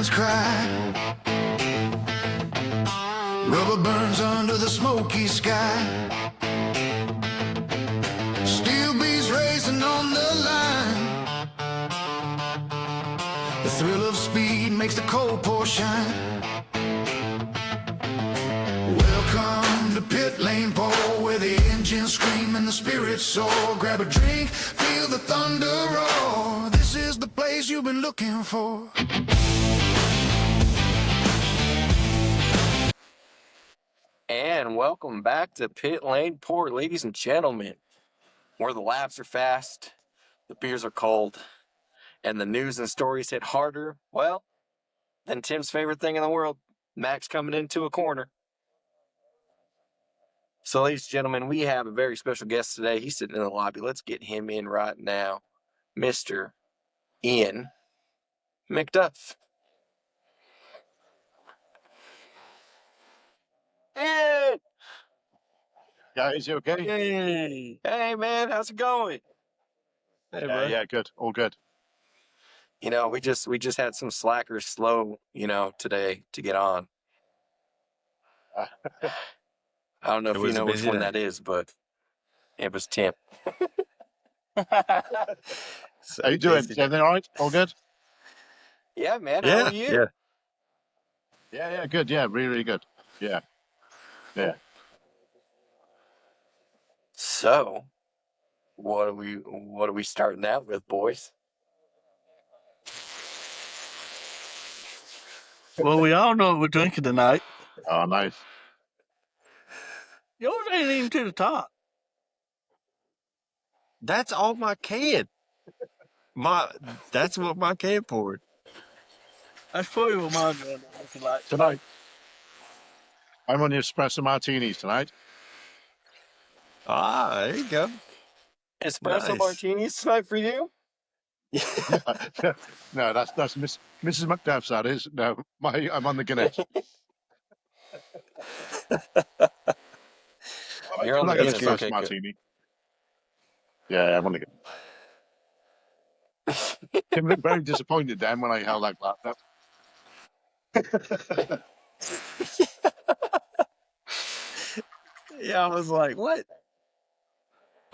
man's cry. Rubber burns under the smoky sky. Steel bees racing on the line. The thrill of speed makes the cold pour shine. Welcome to Pitlane Pour, where the engines scream and the spirits soar. Grab a drink, feel the thunder roar. This is the place you've been looking for. And welcome back to Pitlane Pour, ladies and gentlemen, where the laps are fast, the beers are cold, and the news and stories hit harder, well, than Tim's favorite thing in the world, Max coming into a corner. So, ladies and gentlemen, we have a very special guest today. He's sitting in the lobby. Let's get him in right now, Mr. Ian McDuff. Hey! Guys, you okay? Hey, man, how's it going? Hey, bro. Yeah, good. All good. You know, we just had some slackers slow, today to get on. I don't know if you know which one that is, but it was Tim. So how you doing? Is everything all right? All good? Yeah, man. How are you? Yeah, good. Yeah, really, really good. Yeah. So, what are we starting out with, boys? Well, we all know what we're drinking tonight. Oh, nice. Yours ain't even to the top. That's all my can. That's what my can poured. That's probably what mine's going to like. Tonight, I'm on the espresso martinis tonight. Ah, there you go. Espresso Nice. martinis tonight for you? No, that's Mrs. McDuff's, that is. No, I'm on the Guinness. You're on the like an Guinness, espresso okay, good. martini. Yeah, I'm on the Guinness. Tim looked very disappointed then when I held that glass up. Yeah, I was like, what?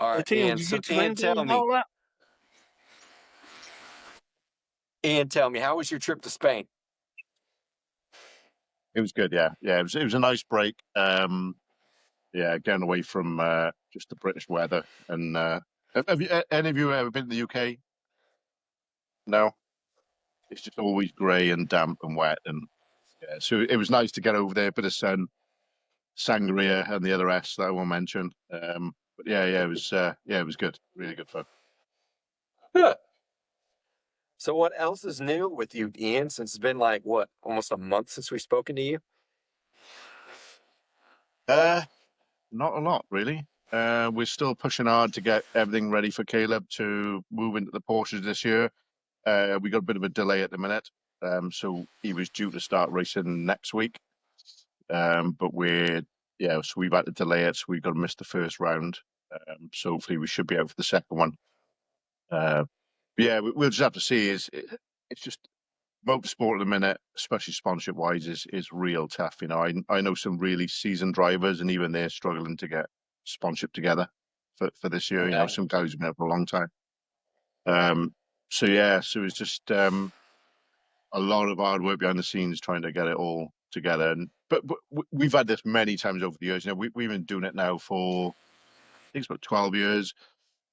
All right, Tim, Ian, did you so get your Ian, tell and me. all that? Ian, tell me, how was your trip to Spain? It was good, yeah. It was a nice break. Getting away from just the British weather. And any of you ever been to the UK? No, it's just always grey and damp and wet, and so it was nice to get over there, a bit of sun, sangria, and the other S that I won't mention. But it was good, really good fun. Good. So what else is new with you, Ian, since it's been like, almost a month since we've spoken to you? Not a lot, really. We're still pushing hard to get everything ready for Caleb to move into the Porsches this year. We got a bit of a delay at the minute, so he was due to start racing next week. But so we've had to delay it, so we've got to miss the first round. So hopefully we should be out for the second one. We'll just have to see. It's just motorsport at the minute, especially sponsorship wise, is real tough. You know, I know some really seasoned drivers, and even they're struggling to get sponsorship together for this year. You know, some guys have been out for a long time. So it's just a lot of hard work behind the scenes trying to get it all together. But we've had this many times over the years. You know, we've been doing it now for, I think it's about 12 years.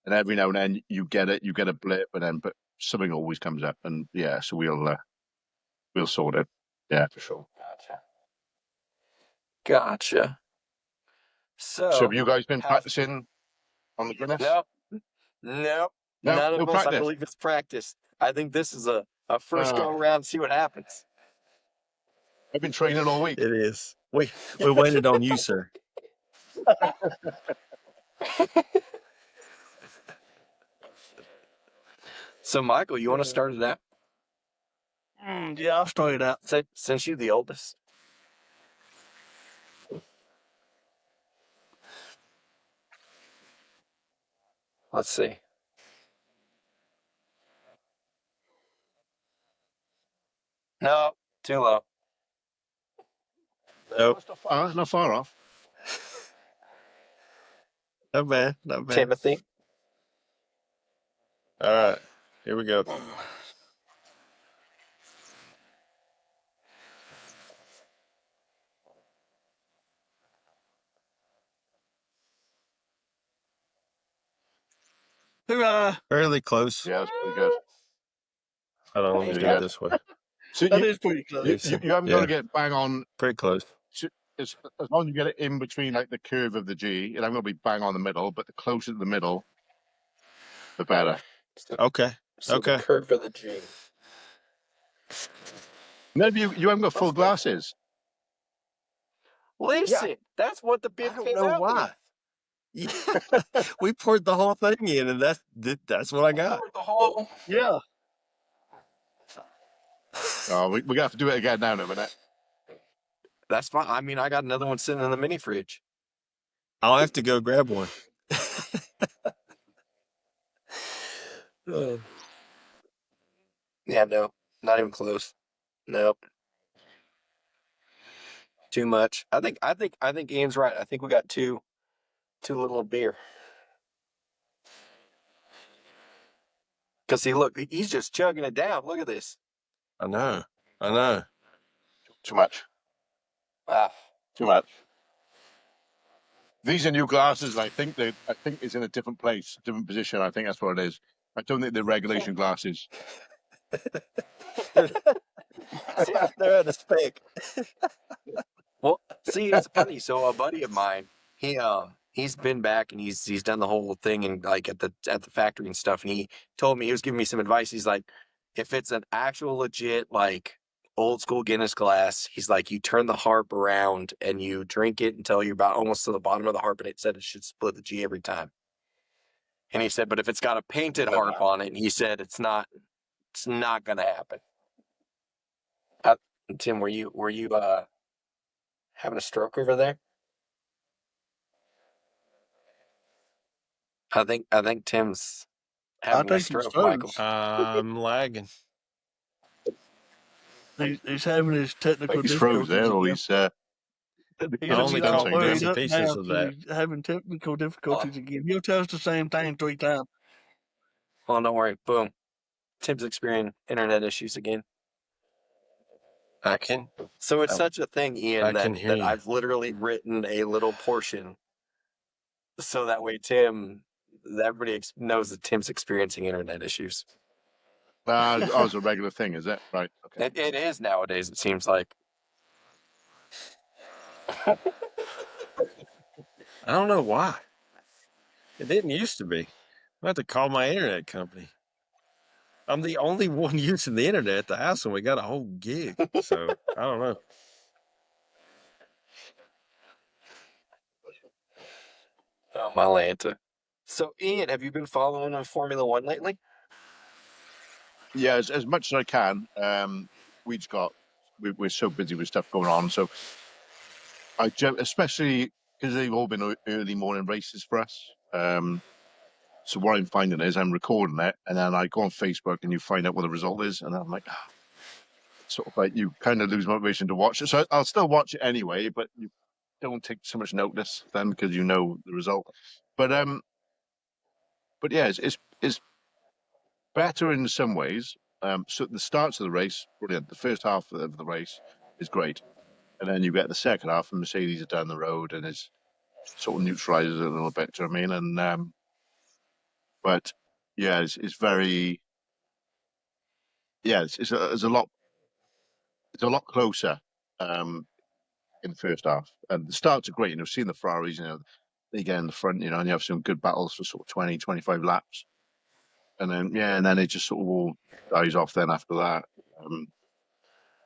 And every now and then you get a blip, but something always comes up, and so we'll sort it. Yeah, for sure. Gotcha. So have you guys been practicing on the Guinness? Nope. None of us, practice. I believe it's practice. I think this is a first go around, see what happens. I've been training all week. It is. We waited on you, sir. So, Michael, you want to start it out? Yeah, I'll start it out. Since you're the oldest. Let's see. No, Too low. Nope. Not far off. Not bad. Not bad. Timothy. All right. Here we go. Hoorah! Fairly close. Yeah, that's pretty good. I don't want to Yeah. do it this way. So That is pretty close. you haven't got to get bang on. Pretty close. As long as you get it in between like the curve of the G, it ain't gonna be bang on the middle, but the closer to the middle, the better. Okay. So Okay. the curve of the G. Maybe you haven't got full glasses. Listen, that's what the I bib don't came know out why. Yeah. We poured the whole thing in, and that's what I got. with. The whole. Yeah. Oh, we're gonna have to do it again now in a minute. That's fine. I mean, I got another one sitting in the mini fridge. I'll have to go grab one. Yeah, no, not even close. Nope. Too much. I think Ian's right. I think we got too little of beer. Cause see, look, he's just chugging it down. Look at this. I know. I know. Too much. Ah, Too much. These are new glasses. I think it's in a different place, different position. I think that's what it is. I don't think they're regulation glasses. They're at a spec. well, see, it's funny. So a buddy of mine, he's been back and he's done the whole thing and like at the factory and stuff. And he told me, he was giving me some advice. He's like, if it's an actual legit like old school Guinness glass, he's like, you turn the harp around and you drink it until you're about almost to the bottom of the harp, and it said it should split the G every time. And he said, but if it's got a painted harp on it, he said it's not gonna happen. Tim, were you having a stroke over there? I think Tim's having a think he's stroke, froze. Michael. I'm lagging. He's having his technical Like he's froze difficulties there, or again. he's I only done caught something, bits didn't and Up pieces now, of so that. he's having technical difficulties again. He'll tell us the same thing 3 times. Well, don't worry. Boom. Tim's experiencing internet issues again. I can. So it's such a thing, Ian, I can hear that you. I've literally written a little portion so that way everybody knows that Tim's experiencing internet issues. Oh, it's a regular thing, is it? Right. Okay. It is nowadays, it seems like. I don't know why. It didn't used to be. I have to call my internet company. I'm the only one using the internet at the house, and we got a whole gig. So I don't know. Oh, my Lanta. So, Ian, have you been following Formula One lately? Yeah, as much as I can. We're so busy with stuff going on, so especially because they've all been early morning races for us. So what I'm finding is I'm recording it, and then I go on Facebook, and you find out what the result is, and I'm like, sort of like you kind of lose motivation to watch it. So I'll still watch it anyway, but you don't take so much notice then because you know the result. But yeah, it's better in some ways. So the starts of the race, brilliant. The first half of the race is great, and then you get the second half, and Mercedes are down the road, and it's sort of neutralizes it a little bit. Do you know what I mean? And but yeah, it's very it's a lot closer in the first half, and the starts are great. Seeing the Ferraris, they get in the front, and you have some good battles for sort of 20, 25 laps, and then it just sort of all dies off then after that.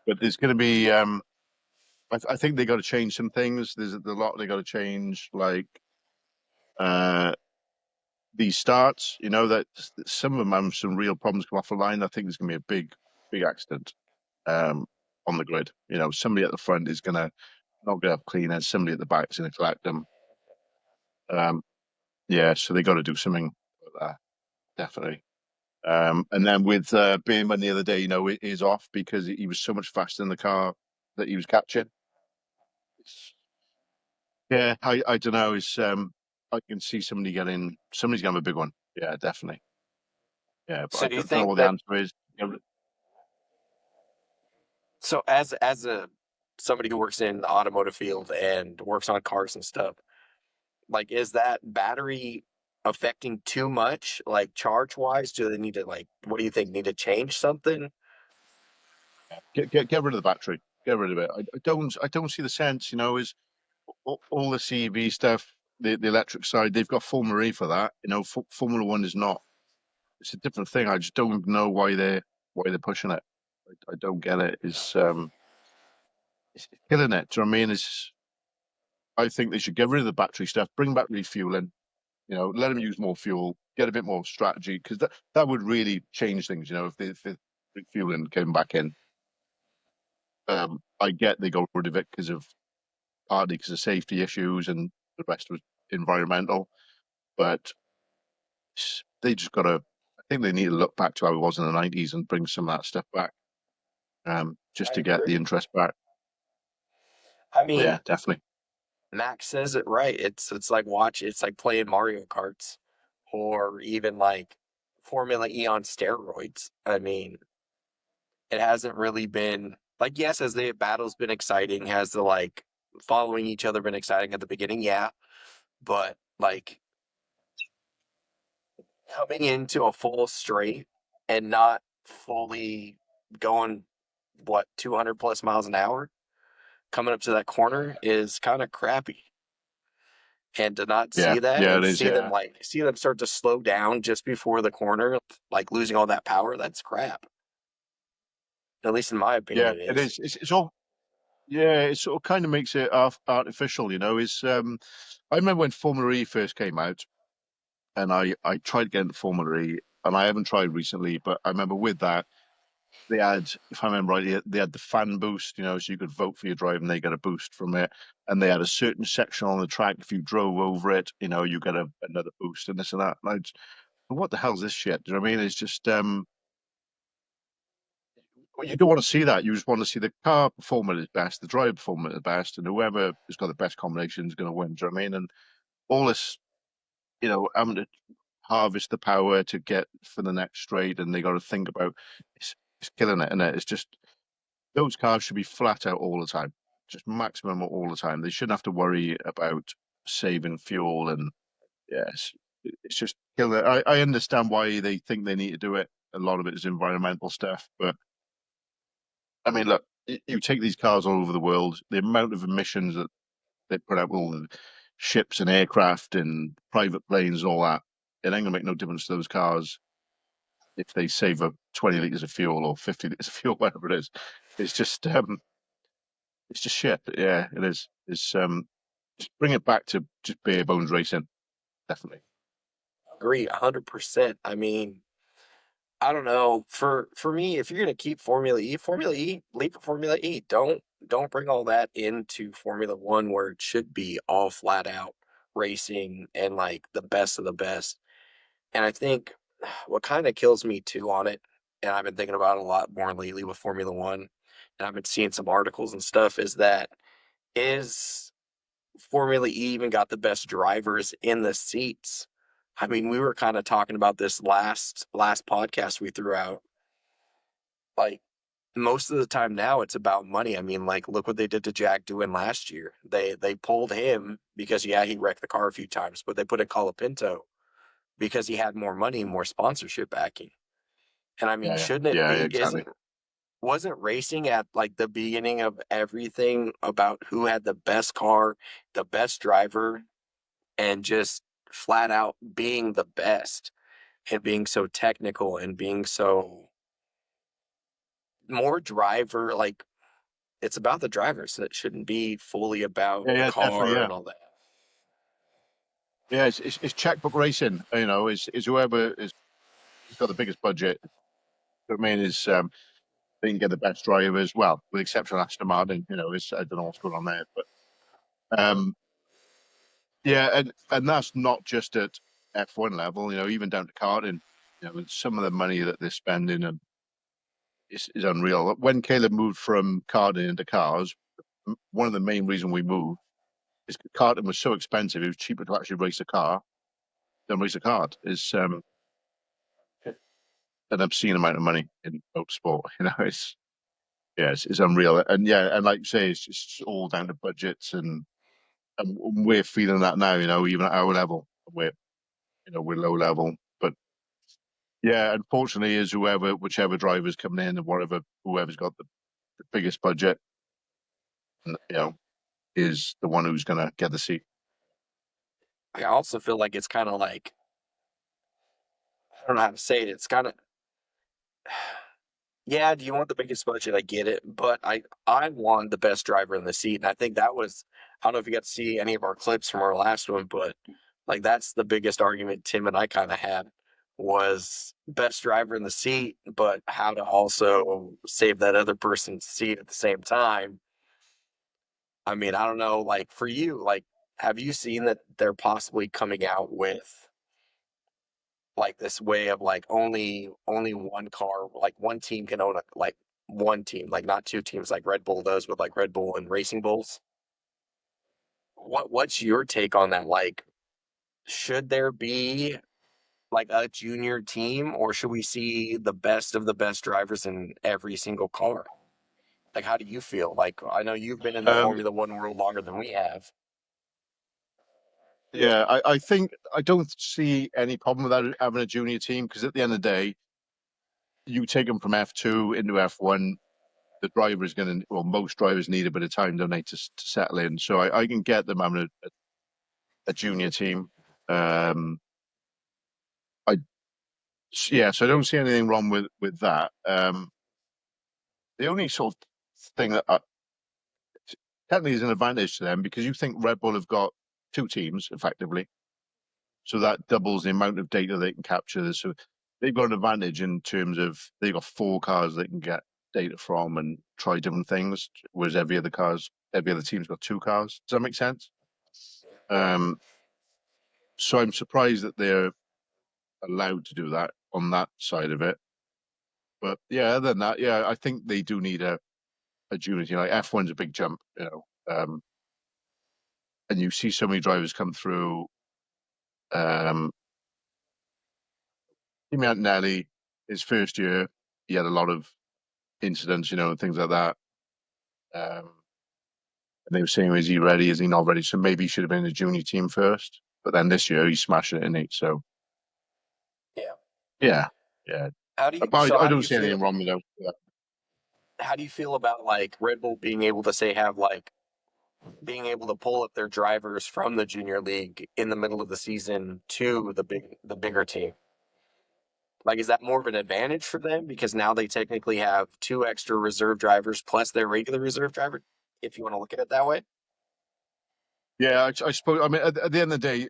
But there's going to be, I think they got to change some things. There's a lot they got to change, like these starts. That some of them have some real problems come off the line. I think there's going to be a big accident on the grid. Somebody at the front is going to not going to have cleaners. Somebody at the back is going to collect them. Yeah, so they got to do something like that, definitely. And then with Beerman the other day, you know, it is off because he was so much faster in the car that he was catching. Yeah, I don't know. It's I can see somebody's gonna have a big one. Yeah, definitely. Yeah, but So I do you don't know think what the that answer is. You know, so as a somebody who works in the automotive field and works on cars and stuff, like is that battery affecting too much, like charge wise? Do they need to like what do you think? Need to change something? get rid of the battery. Get rid of it. I don't see the sense. You know, is all the CEV stuff, the electric side. They've got Formula E for that. You know, Formula One is not. It's a different thing. I just don't know why they're pushing it. I don't get it. It's killing it. Do you know what I mean? I think they should get rid of the battery stuff, bring back refueling, you know, let them use more fuel, get a bit more strategy, because that would really change things, you know, if the refueling came back in. I get they got rid of it partly because of safety issues and the rest was environmental, but they just got to, I think they need to look back to how it was in the 90s and bring some of that stuff back, just I to get the agree. interest back. I But yeah, mean, definitely. Max says it right. It's like it's like playing Mario Karts or even like Formula E on steroids. I mean, it hasn't really been like yes, as the battle's been exciting, has the like following each other been exciting at the beginning, yeah. But like coming into a full straight and not fully going 200 plus miles an hour coming up to that corner is kind of crappy. And to not Yeah, see that yeah, and it is. Yeah, see them start to slow down just before the corner, like losing all that power, that's crap. At least in my opinion, yeah, it it is. is. It's all. Yeah, it sort of kind of makes it artificial, you know. I remember when Formula E first came out, and I tried getting Formula E, and I haven't tried recently, but I remember with that they had, if I remember right, they had the fan boost, you know, so you could vote for your drive and they get a boost from it, and they had a certain section on the track if you drove over it, you know, you get another boost and this and that. And what the hell's this shit? Do you know what I mean? It's just well, you don't want to see that. You just want to see the car perform at its best, the driver perform at the best, and whoever has got the best combination is going to win. Do you know what I mean? And all this, you know, having to harvest the power to get for the next straight, and they got to think about it's killing it, and it's just those cars should be flat out all the time, just maximum all the time. They shouldn't have to worry about saving fuel, and yes, it's just killing it. I understand why they think they need to do it. A lot of it is environmental stuff, but I mean, look, you take these cars all over the world, the amount of emissions that they put out with all the ships and aircraft and private planes and all that, it ain't gonna make no difference to those cars if they save up 20 liters of fuel or 50 liters of fuel, whatever it is. It's just it's just shit. Yeah, it is. It's just bring it back to just bare bones racing, definitely. Agree 100%. I mean, I don't know. For me, if you're gonna keep Formula E, leave it Formula E. Don't bring all that into Formula One where it should be all flat out racing and like the best of the best. And I think what kind of kills me too on it, and I've been thinking about it a lot more lately with Formula One, and I've been seeing some articles and stuff, is Formula E even got the best drivers in the seats? I mean, we were kind of talking about this last podcast we threw out. Like most of the time now it's about money. I mean, like look what they did to Jack Doohan last year. They pulled him because yeah, he wrecked the car a few times, but they put in Colapinto because he had more money, more sponsorship backing. And I mean, Yeah, shouldn't it yeah, yeah, be exactly. isn't wasn't racing at like the beginning of everything about who had the best car, the best driver, and just flat out being the best and being so technical and being so more driver like it's about the drivers. So it shouldn't be fully about Yeah, the yeah, definitely. car Yeah, and all that. yeah. It's checkbook racing. You know, is whoever is got the biggest budget. I mean, is they can get the best drivers. Well, with the exception of Aston Martin, you know, is I don't know what's going on there, but yeah, and that's not just at F1 level. You know, even down to karting. with some of the money that they're spending is unreal. When Caleb moved from karting into cars, one of the main reasons we moved is karting was so expensive. It was cheaper to actually race a car than race a kart. It's an obscene amount of money in motorsport. It's unreal. And and like you say, it's just all down to budgets, and we're feeling that now. Even at our level, we're low level, but yeah, unfortunately, is whichever driver's coming in, and whoever's got the biggest budget, is the one who's going to get the seat. I also feel like it's kind of like, I don't know how to say it. It's kind of, yeah, do you want the biggest budget? I get it, but I want the best driver in the seat, and I think that was, I don't know if you got to see any of our clips from our last one, but like that's the biggest argument Tim and I kind of had, was best driver in the seat, but how to also save that other person's seat at the same time. I mean, I don't know, like for you, like have you seen that they're possibly coming out with like this way of like only one car, like one team can own like one team, like not two teams like Red Bull does with like Red Bull and Racing Bulls? What's your take on that? Like, should there be like a junior team, or should we see the best of the best drivers in every single car? Like, how do you feel? Like, I know you've been in the Um, Formula One world longer than we have. yeah, I think I don't see any problem with having a junior team, because at the end of the day, you take them from F2 into F1. The driver is going to, well, most drivers need a bit of time, don't they, to settle in. So I can get them having a junior team. I so I don't see anything wrong with that. The only sort of thing that technically is an advantage to them, because you think Red Bull have got two teams effectively, so that doubles the amount of data they can capture. So they've got an advantage in terms of they've got four cars they can get data from and try different things, whereas every other team's got two cars. Does that make sense? Um, so I'm surprised that they're allowed to do that on that side of it. But yeah, other than that, yeah, I think they do need a junior team. Like F1's a big jump, and you see so many drivers come through. Um, Kimi Antonelli, his first year, he had a lot of incidents, and things like that. And they were saying, is he ready? Is he not ready? So maybe he should have been in the junior team first. But then this year, he's smashing it in it. So Yeah. yeah, yeah. How do you, But so I how do don't you see anything feel? wrong with that. How do you feel about like Red Bull being able to say have like being able to pull up their drivers from the junior league in the middle of the season to the bigger team? Like, is that more of an advantage for them because now they technically have two extra reserve drivers plus their regular reserve driver, if you want to look at it that way? Yeah, I suppose. I mean, at the end of the day,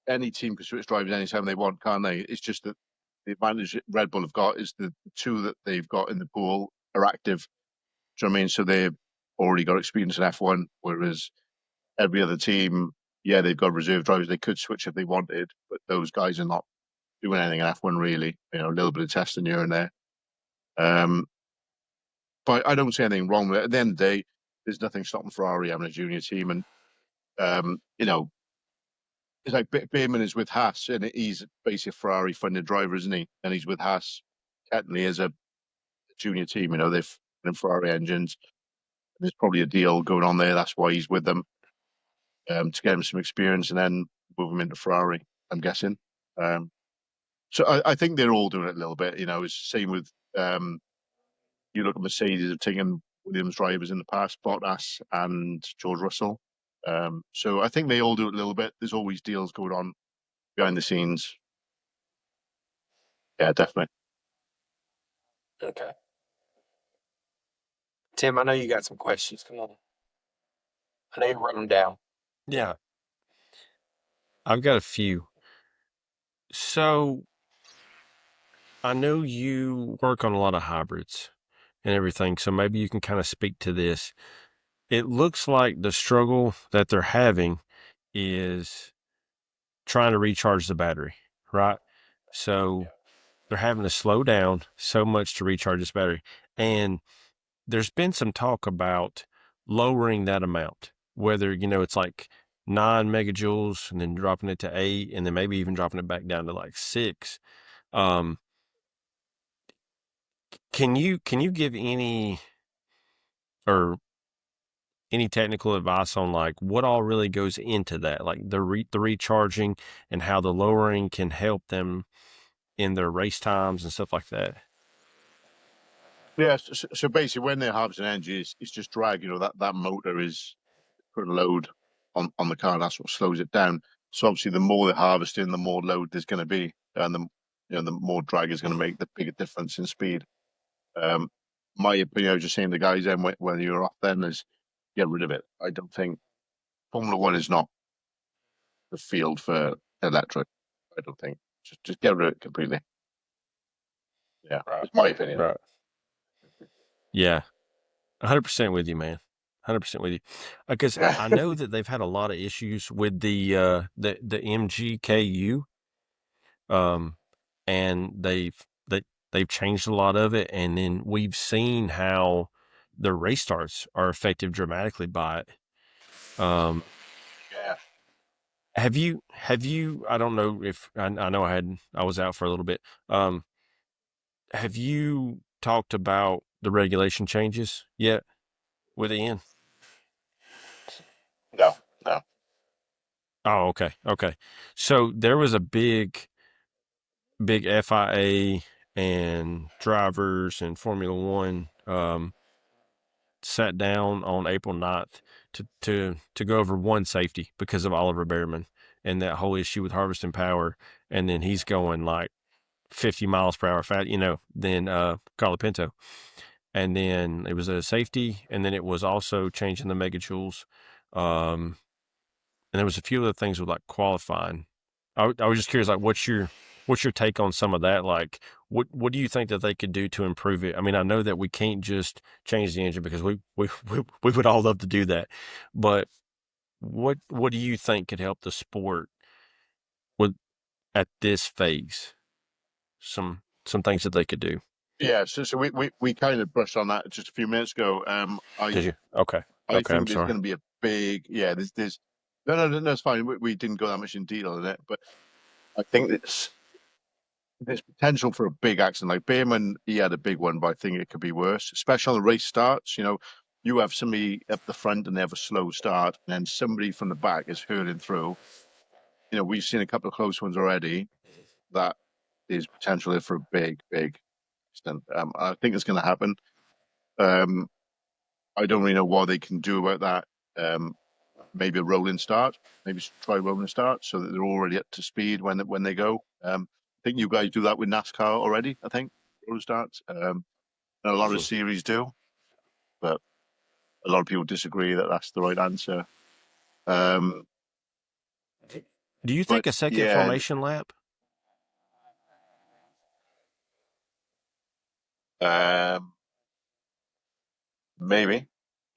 any team can switch drivers anytime they want, can't they? It's just that the advantage that Red Bull have got is the two that they've got in the pool are active. Do you know what I mean? So they've already got experience in F1, whereas every other team, yeah, they've got reserve drivers. They could switch if they wanted, but those guys are not doing anything in F1 really. A little bit of testing here and there. But I don't see anything wrong with it. At the end of the day, there's nothing stopping Ferrari having a junior team, and it's like Behrman is with Haas, and he's basically a Ferrari funded driver, isn't he? And he's with Haas technically as a junior team. They've in Ferrari engines. There's probably a deal going on there. That's why he's with them, to get him some experience and then move him into Ferrari, I'm guessing. So I think they're all doing it a little bit. It's the same with you look at Mercedes have taken Williams drivers in the past, Bottas and George Russell. So I think they all do it a little bit. There's always deals going on behind the scenes. Yeah, definitely. Okay. Tim, I know you got some questions. Come on. I know you wrote them down. Yeah, I've got a few. So I know you work on a lot of hybrids and everything, so maybe you can kind of speak to this. It looks like the struggle that they're having is trying to recharge the battery, right? So they're having to slow down so much to recharge this battery. And there's been some talk about lowering that amount, whether, it's like 9 megajoules and then dropping it to 8 and then maybe even dropping it back down to like 6. Can you give any technical advice on like what all really goes into that, like the recharging and how the lowering can help them in their race times and stuff like that? Yeah, so basically, when they're harvesting energy, it's just drag. That motor is putting load on the car. That's what slows it down. So obviously, the more they're harvesting, the more load there's going to be, and the more drag is going to make the bigger difference in speed. My opinion, I was just saying to the guys then when you're off, then is get rid of it. I don't think Formula One is not the field for electric. I don't think. Just get rid of it completely. Yeah, Right. it's my opinion. Right. Yeah. 100% with you, man. 100% with you. Because I know that they've had a lot of issues with the MGKU, and they've changed a lot of it, and then we've seen how the race starts are affected dramatically by it. Yeah. Have you? I don't know if I know I was out for a little bit. Have you talked about the regulation changes yet with Ian? No, no. Oh, okay. Okay. So there was a big FIA and drivers and Formula One sat down on April 9th to go over one safety because of Oliver Behrman and that whole issue with harvesting power. And then he's going like 50 miles per hour fast, than Carlo Pinto. And then it was a safety, and then it was also changing the megajoules. And there was a few other things with like qualifying. I was just curious, like, what's your take on some of that? Like, what do you think that they could do to improve it? I mean, I know that we can't just change the engine because we would all love to do that, but what do you think could help the sport with at this phase? Some things that they could do. Yeah, so we kind of brushed on that just a few minutes ago. Did you? Okay. I Okay. I'm think there's sorry. going to be a big there's no, it's fine. We didn't go that much in detail in it, but I think there's potential for a big accident. Like Behrman, he had a big one, but I think it could be worse, especially on the race starts. You have somebody up the front and they have a slow start, and then somebody from the back is hurling through. We've seen a couple of close ones already. That is potential for a big accident. I think it's going to happen. I don't really know what they can do about that. Maybe a rolling start. Maybe try rolling start so that they're already up to speed when they go. I think you guys do that with NASCAR already. I think rolling starts. And a lot of series do, but a lot of people disagree that that's the right answer. Do you But think a second yeah, formation lap? um, maybe.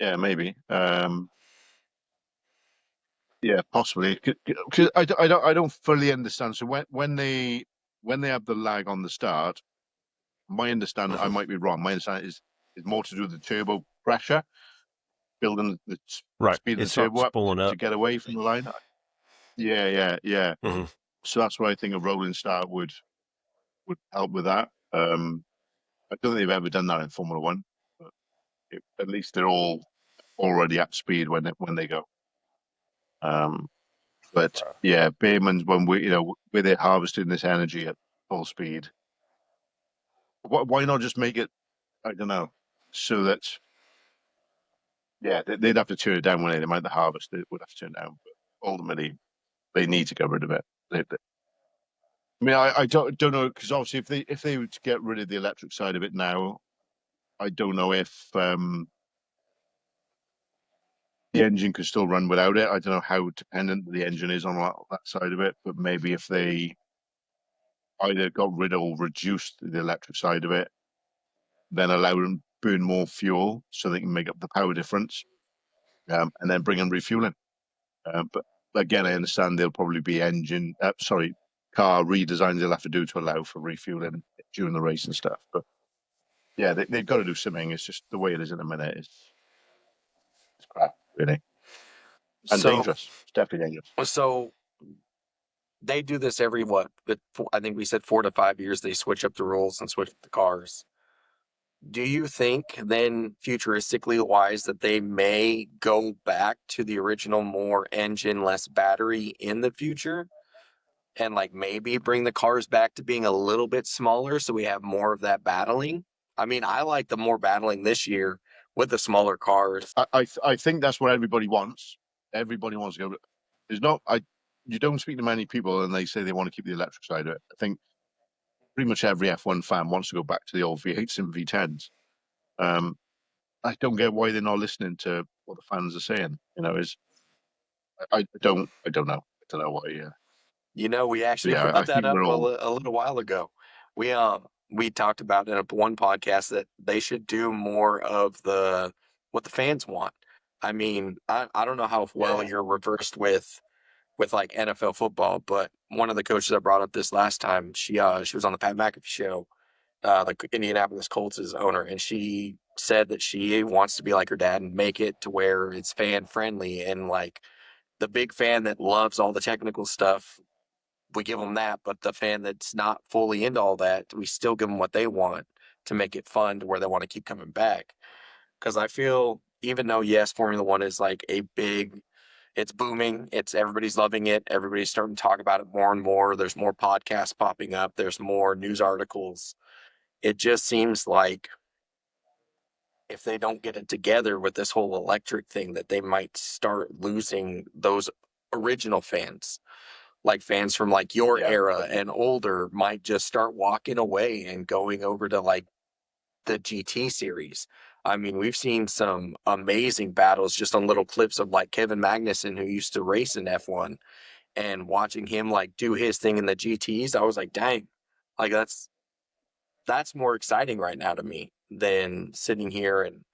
Yeah, maybe. Yeah, possibly. Because I don't fully understand. So when they have the lag on the start, my understanding, I might be wrong. My understanding is more to do with the turbo pressure, building the Right. speed of It the turbo starts up pulling to up. get away from the line. Yeah. Hmm. So that's why I think a rolling start would help with that. I don't think they've ever done that in Formula One, but at least they're all already at speed when they go. Um, but yeah, Bayman's when where they're harvesting this energy at full speed. Why not just make it? I don't know, so that they'd have to turn it down when they might the harvest. They would have to turn it down, but ultimately they need to get rid of it. I mean, I don't know because obviously if they were to get rid of the electric side of it now, I don't know if the engine could still run without it. I don't know how dependent the engine is on that side of it, but maybe if they either got rid of or reduced the electric side of it, then allow them to burn more fuel so they can make up the power difference, and then bring in refueling. But again, I understand there'll probably be car redesigns they'll have to do to allow for refueling during the race and stuff. But yeah, they've got to do something. It's just the way it is in a minute. It's crap, really, and So, dangerous. It's definitely dangerous. so they do this every what? But I think we said 4 to 5 years. They switch up the rules and switch up the cars. Do you think then, futuristically wise, that they may go back to the original more engine, less battery in the future? And like maybe bring the cars back to being a little bit smaller so we have more of that battling? I mean, I like the more battling this year with the smaller cars. I think that's what everybody wants. Everybody wants to go. There's not. You don't speak to many people, and they say they want to keep the electric side of it. I think pretty much every F1 fan wants to go back to the old V8s and V10s. I don't get why they're not listening to what the fans are saying. I don't know. I don't know why. You know, we actually Yeah, I brought that think up we're all. a little while ago. We talked about in one podcast that they should do more of the what the fans want. I mean, I don't know how well Yeah. you're reversed with like NFL football, but one of the coaches that brought up this last time, she was on the Pat McAfee show, the Indianapolis Colts' owner, and she said that she wants to be like her dad and make it to where it's fan friendly and like the big fan that loves all the technical stuff, we give them that, but the fan that's not fully into all that, we still give them what they want to make it fun to where they want to keep coming back. Because I feel, even though yes, Formula One is like a big, it's booming, it's everybody's loving it, everybody's starting to talk about it more and more. There's more podcasts popping up, there's more news articles. It just seems like if they don't get it together with this whole electric thing, that they might start losing those original fans, like fans from like your Yeah. era and older might just start walking away and going over to like the GT series. I mean, we've seen some amazing battles just on little clips of like Kevin Magnussen, who used to race in F1, and watching him like do his thing in the GTs. I was like, dang, like that's more exciting right now to me than sitting here and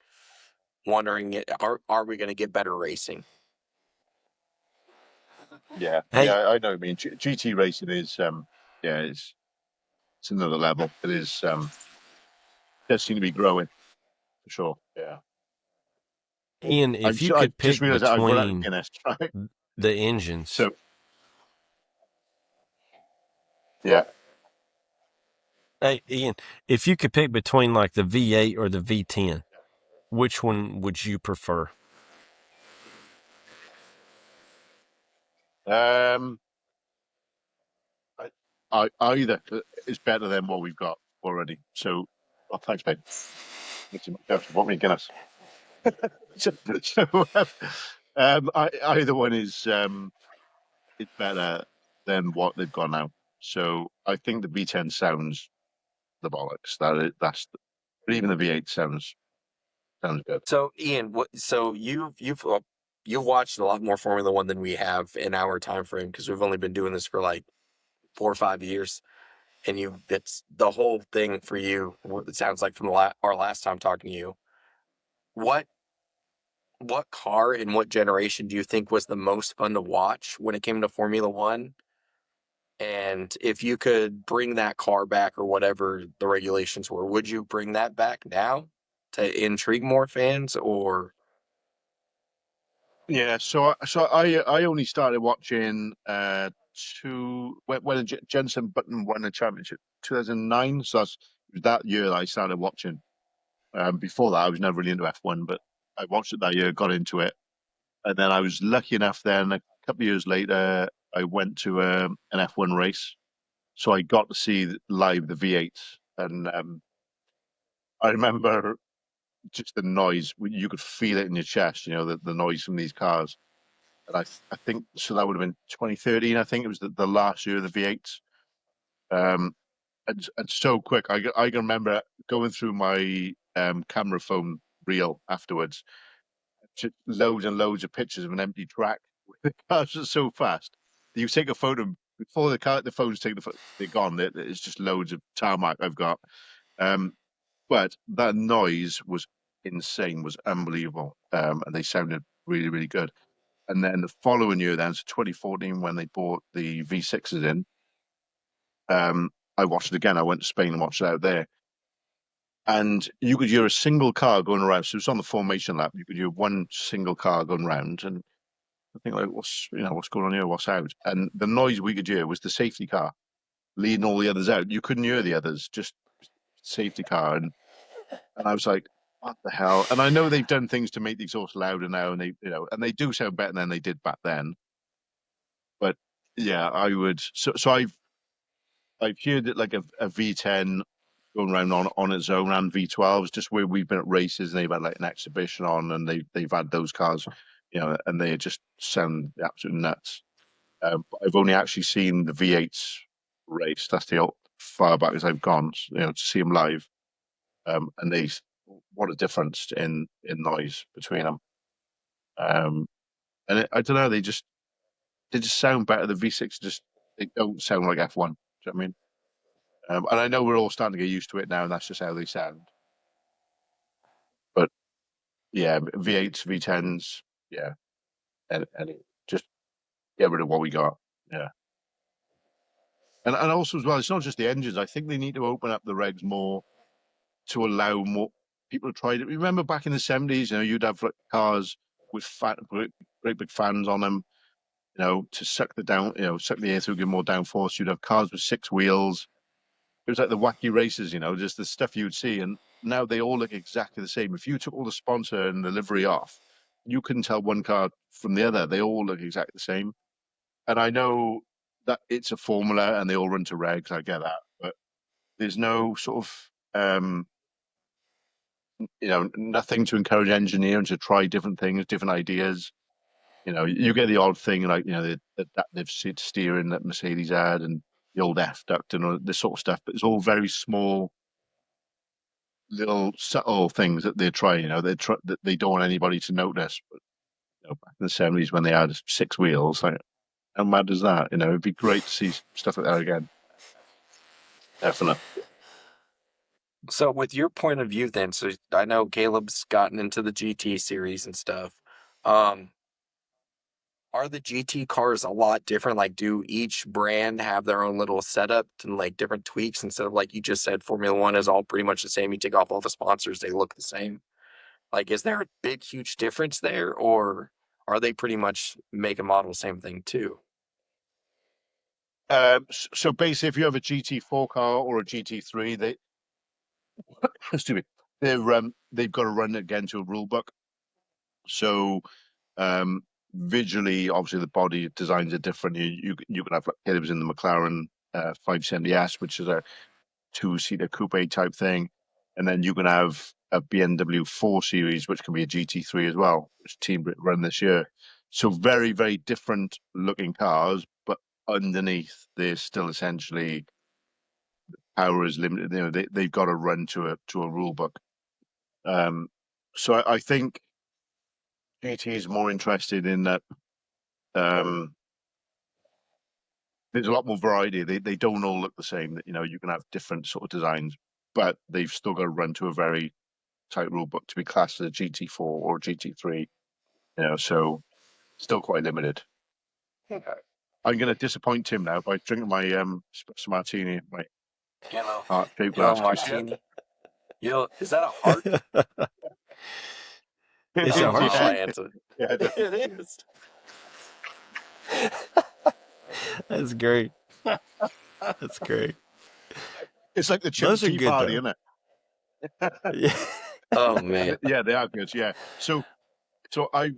wondering, are we going to get better racing? Yeah. Hey, I know. I mean, GT racing is yeah, it's another level. It is does seem to be growing for sure. Yeah. Ian, if you I could just pick realized that I've run out of between Guinness, right? the engines, So yeah. hey, Ian, if you could pick between like the V8 or the V10, which one would you prefer? Um, either is better than what we've got already. So, oh, thanks, mate. What me Guinness? so, so either one is better than what they've got now. So I think the V10 sounds the bollocks. But even the V8 sounds good. So Ian, so you've watched a lot more Formula One than we have in our time frame because we've only been doing this for like 4 or 5 years, and it's the whole thing for you. It sounds like from our last time talking to you. What what car in what generation do you think was the most fun to watch when it came to Formula One? And if you could bring that car back or whatever the regulations were, would you bring that back now to intrigue more fans or? Yeah, so I only started watching when Jensen Button won the championship 2009. So it was that year that I started watching. Before that, I was never really into F1, but I watched it that year, got into it, and then I was lucky enough. Then a couple of years later, I went to an F1 race, so I got to see live the V8, and I remember just the noise. You could feel it in your chest, the noise from these cars. And I think so. That would have been 2013. I think it was the last year of the V8s. Um, and so quick. I can remember going through my camera phone reel afterwards, just loads and loads of pictures of an empty track. The cars are so fast. You take a photo before the phones take the photo. They're gone. It's just loads of tarmac I've got. Um, but that noise was insane. Was unbelievable. And they sounded really, really good. And then the following year, then, so 2014, when they bought the V6s in, I watched it again. I went to Spain and watched it out there. And you could hear a single car going around. So it's on the formation lap. You could hear one single car going around, and I think like, what's going on here? What's out? And the noise we could hear was the safety car leading all the others out. You couldn't hear the others, just safety car. And I was like, what the hell? And I know they've done things to make the exhaust louder now, and and they do sound better than they did back then. But yeah, I would. So I've heard it like a V10 going around on its own, and V12s, just where we've been at races and they've had like an exhibition on, and they've had those cars, and they just sound absolutely nuts. But I've only actually seen the V8s race. That's the far back as I've gone, to see them live. And what a difference in noise between them. And I don't know, they just sound better. The V6 they don't sound like F1. Do you know what I mean? And I know we're all starting to get used to it now, and that's just how they sound. But yeah, V8s, V10s, yeah, and just get rid of what we got. Yeah, and also as well, it's not just the engines. I think they need to open up the regs more to allow more people to try it. Remember back in the 70s, you'd have like cars with great big fans on them, to suck suck the air through, give more downforce. You'd have cars with 6 wheels. It was like the wacky races, just the stuff you'd see. And now they all look exactly the same. If you took all the sponsor and the livery off, you couldn't tell one car from the other. They all look exactly the same. And I know that it's a formula and they all run to regs. I get that. But there's no sort of, nothing to encourage engineering to try different things, different ideas. You get the odd thing like, the adaptive steering that Mercedes had and the old F duct and all this sort of stuff. But it's all very small, little subtle things that they're trying. That they don't want anybody to notice. But back in the 70s when they had 6 wheels, like how mad is that? It'd be great to see stuff like that again. Definitely. So, with your point of view, then, so I know Caleb's gotten into the GT series and stuff. Are the GT cars a lot different? Like, do each brand have their own little setup and like different tweaks instead of like you just said, Formula One is all pretty much the same? You take off all the sponsors, they look the same. Like, is there a big, huge difference there, or are they pretty much make and model same thing too? So basically, if you have a GT4 car or a GT3, excuse me, they've got to run again to a rule book. So visually, obviously, the body designs are different. You can have like Caleb's in the McLaren 570S, which is a 2-seater coupe type thing, and then you can have a BMW 4 Series, which can be a GT3 as well, which Team Brit run this year. So very, very different looking cars, but underneath, they're still essentially power is limited. They've got to run to a rule book. So I think GT is more interested in that. There's a lot more variety. They don't all look the same. That you can have different sort of designs, but they've still got to run to a very tight rule book to be classed as a GT4 or GT3. So still quite limited. Okay. I'm going to disappoint Tim now by drinking my espresso martini, my Yellow, heart-shaped yellow glass. martini. Is that a heart? It's a heart Oh, shape. answer. Yeah, It is. That's great. That's great. it's like the Chip Those are Tea good Party, though. isn't it? Yeah. Oh man. Yeah, they are good. Yeah. So I've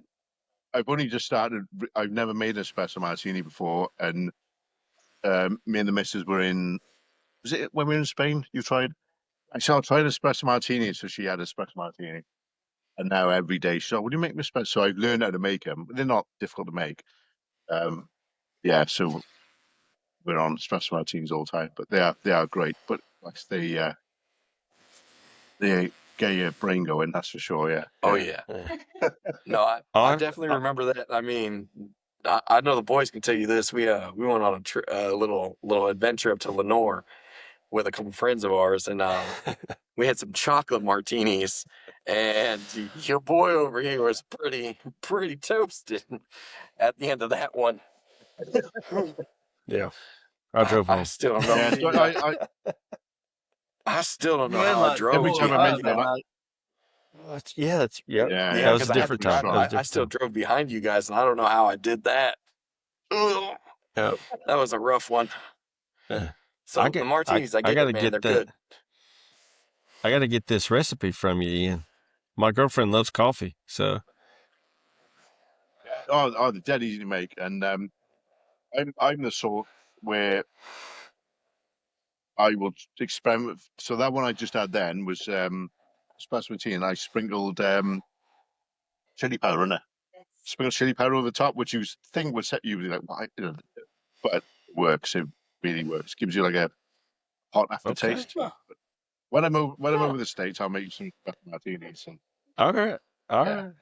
only just started. I've never made an espresso martini before, and me and the missus were in. Was it when we were in Spain? You tried? I said, I'll try an espresso martini. So she had an espresso martini. And now every day she's like, "Would you make me espresso?" So I've learned how to make them. They're not difficult to make. Yeah, so we're on espresso martinis all the time, but they are great. But like they get your brain going, that's for sure. Yeah. Oh Yeah. yeah. No, I I, definitely remember that. I mean, I know the boys can tell you this. We went on a little adventure up to Lenore with a couple friends of ours, and we had some chocolate martinis, and your boy over here was pretty toasted at the end of that one. yeah. I drove I home. still don't know. Yeah, so I still don't You know had how I like drove. every 4 time or I 5 mention that it, night. Yeah, yeah, Yeah, that was because a I had to different time. drive. That was a I different still time. drove behind you guys, and I don't know how I did that. Ugh, Yeah. that was a rough one. So the martinis I I get, gotta man, get they're that. good. I gotta get this recipe from you, Ian. My girlfriend loves coffee, so they're dead easy to make, and I'm the sort where I will experiment. So that one I just had then was special tea, and I sprinkled chili powder in it. Sprinkled chili powder over the top, which you think would set you like, why? But it works. It really works. Gives you like a hot aftertaste. Huh. When I'm over the States, I'll make you some martinis. And all right, all yeah, right.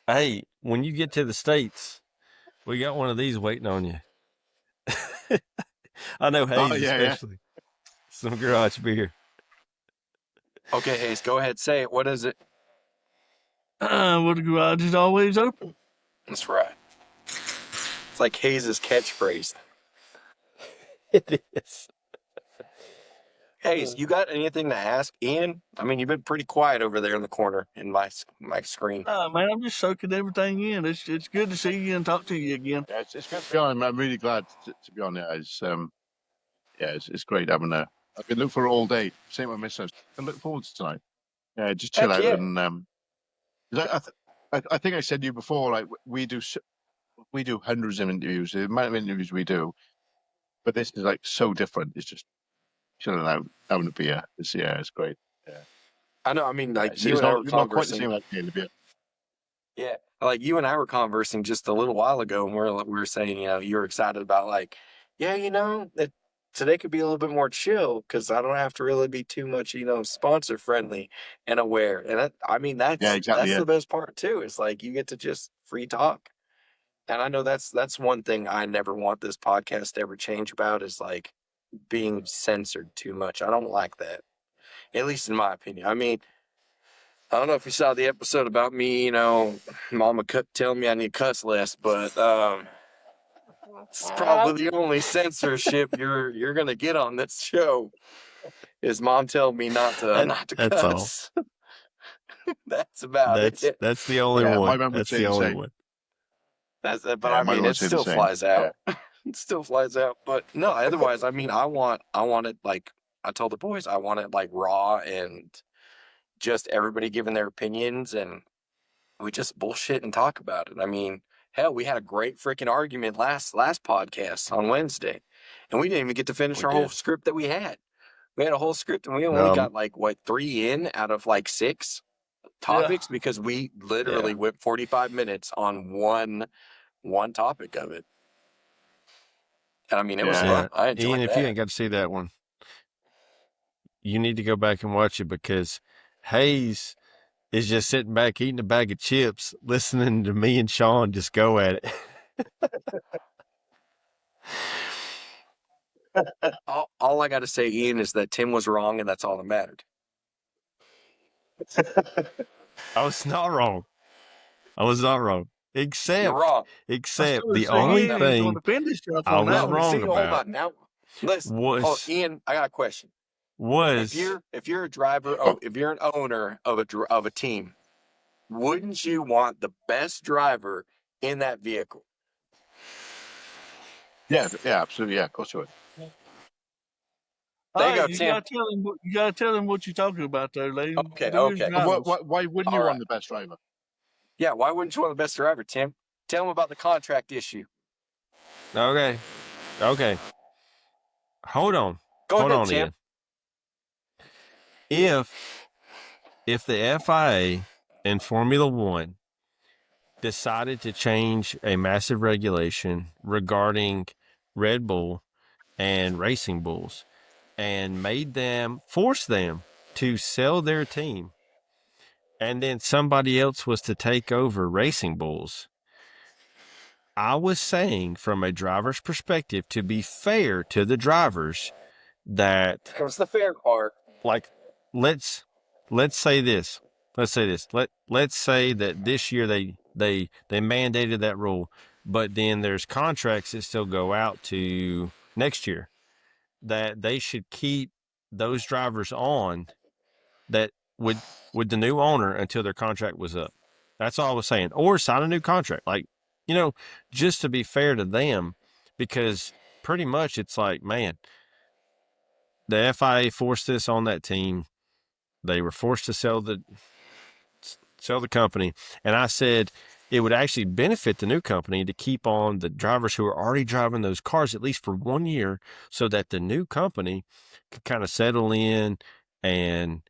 Hey, when you get to the States, we got one of these waiting on you. I know Hayes, yeah. especially some garage beer. Okay, Hayes, go ahead, say it. What is it? Well, the garage is always open. That's right. It's like Hayes' catchphrase. It is. Hayes, you got anything to ask Ian? I mean, you've been pretty quiet over there in the corner in my screen. Man, I'm just soaking everything in. It's good to see you and talk to you again. Yeah, it's good to be on. I'm really glad to be on it. It's great having a. I've been looking for it all day. Same with my missus. I look forward to tonight. Yeah, just chill Heck out yeah. and 'cause I think I said to you before, like we do hundreds of interviews. The amount of interviews we do, but this is like so different. It's just chilling out, having a beer. It's great. Yeah, I know. I mean, like you it's and I were not quite the conversing. same like beer. Yeah, like you and I were conversing just a little while ago, and we were saying, you were excited about like, yeah, that today could be a little bit more chill because I don't have to really be too much, sponsor friendly and aware. And I mean, Yeah, exactly. that's Yeah, the best part too. It's like you get to just free talk, and I know that's one thing I never want this podcast to ever change about is like being censored too much. I don't like that, at least in my opinion. I mean. I don't know if you saw the episode about me, Mama telling me I need to cuss less, but it's probably the only censorship you're gonna get on this show is Mom telling me not to That's all. cuss. That's about it. That's the only yeah. My one. mum would That's say the the only same. one. But Yeah, I my mean, mum would it say the still same. flies out. Yeah, It still flies out. But no, otherwise, I mean, I want it like I told the boys, I want it like raw and just everybody giving their opinions and we just bullshit and talk about it. I mean, hell, we had a great freaking argument last podcast on Wednesday, and we didn't even get to finish we our whole did. script that we had. We had a whole script, and we only Um, got like what 3 in out of like 6 Yeah. topics because we literally Yeah. went 45 minutes on one topic of it. And I mean, it was Yeah, fun. Yeah. I Ian, enjoyed if you that. ain't got to see that one, you need to go back and watch it because Hayes is just sitting back eating a bag of chips, listening to me and Shawn just go at it. All I got to say, Ian, is that Tim was wrong, and that's all that mattered. I was not wrong. I was not wrong. You're Except wrong. I the was only saying he's going thing to defend himself I on was that one. wrong Hold about on now. Listen, was Ian, I got a question. was If you're a driver, if you're an owner of a team, wouldn't you want the best driver in that vehicle? yeah, absolutely. Yeah, of course you would. There All you go, right, you Tim. gotta tell him what you're talking about there, lady. Okay, Do his okay. drivers. Why wouldn't you All want right. the best driver? Yeah, why wouldn't you want the best driver, Tim? Tell him about the contract issue. okay. Okay. Hold on. Go Hold ahead, on, Tim. Ian. If the FIA and Formula One decided to change a massive regulation regarding Red Bull and Racing Bulls and force them to sell their team, and then somebody else was to take over Racing Bulls, I was saying from a driver's perspective, to be fair to the drivers, that Comes the fair part. like let's say this. Let's say that this year they mandated that rule, but then there's contracts that still go out to next year, that they should keep those drivers on that with the new owner until their contract was up. That's all I was saying. Or sign a new contract. Like, just to be fair to them, because pretty much it's like, man, the FIA forced this on that team. They were forced to sell the company. And I said it would actually benefit the new company to keep on the drivers who are already driving those cars at least for 1 year, so that the new company could kind of settle in and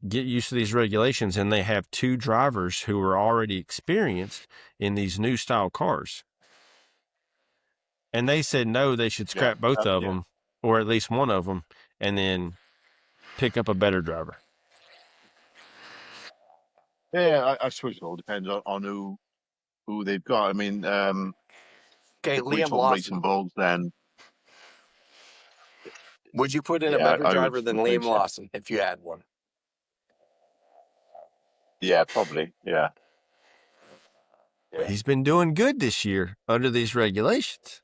get used to these regulations, and they have 2 drivers who are already experienced in these new style cars. And they said no, they should scrap both of them, or at least one of them, and then pick up a better driver. Yeah, I suppose it all depends on who they've got. I mean, Okay, if we Liam talk Lawson. racing bulls, then Would you put in a yeah, better I would driver than Liam replace him. Lawson if you had one? Yeah, probably. Yeah. He's been doing good this year under these regulations.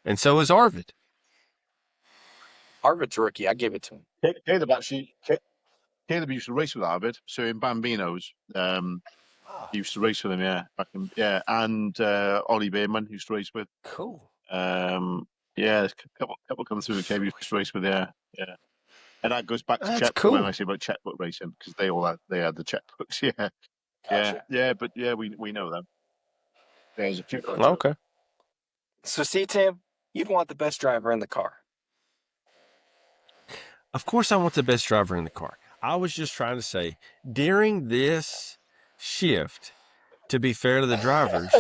And so is Arvid. Arvid's rookie. I give it to him. Caleb used to race with Arvid, so in Bambinos, he used to race with him. Yeah, and Ollie Behrman used to race with. Cool. There's a couple come through the Caleb used to race with. Yeah. And that goes back to That's checkbook when cool. I say about checkbook racing, because they had the checkbooks. Yeah. Gotcha. But we know them. There's a few. Okay. So, see, Tim, you'd want the best driver in the car. Of course I want the best driver in the car. I was just trying to say, during this shift, to be fair to the drivers,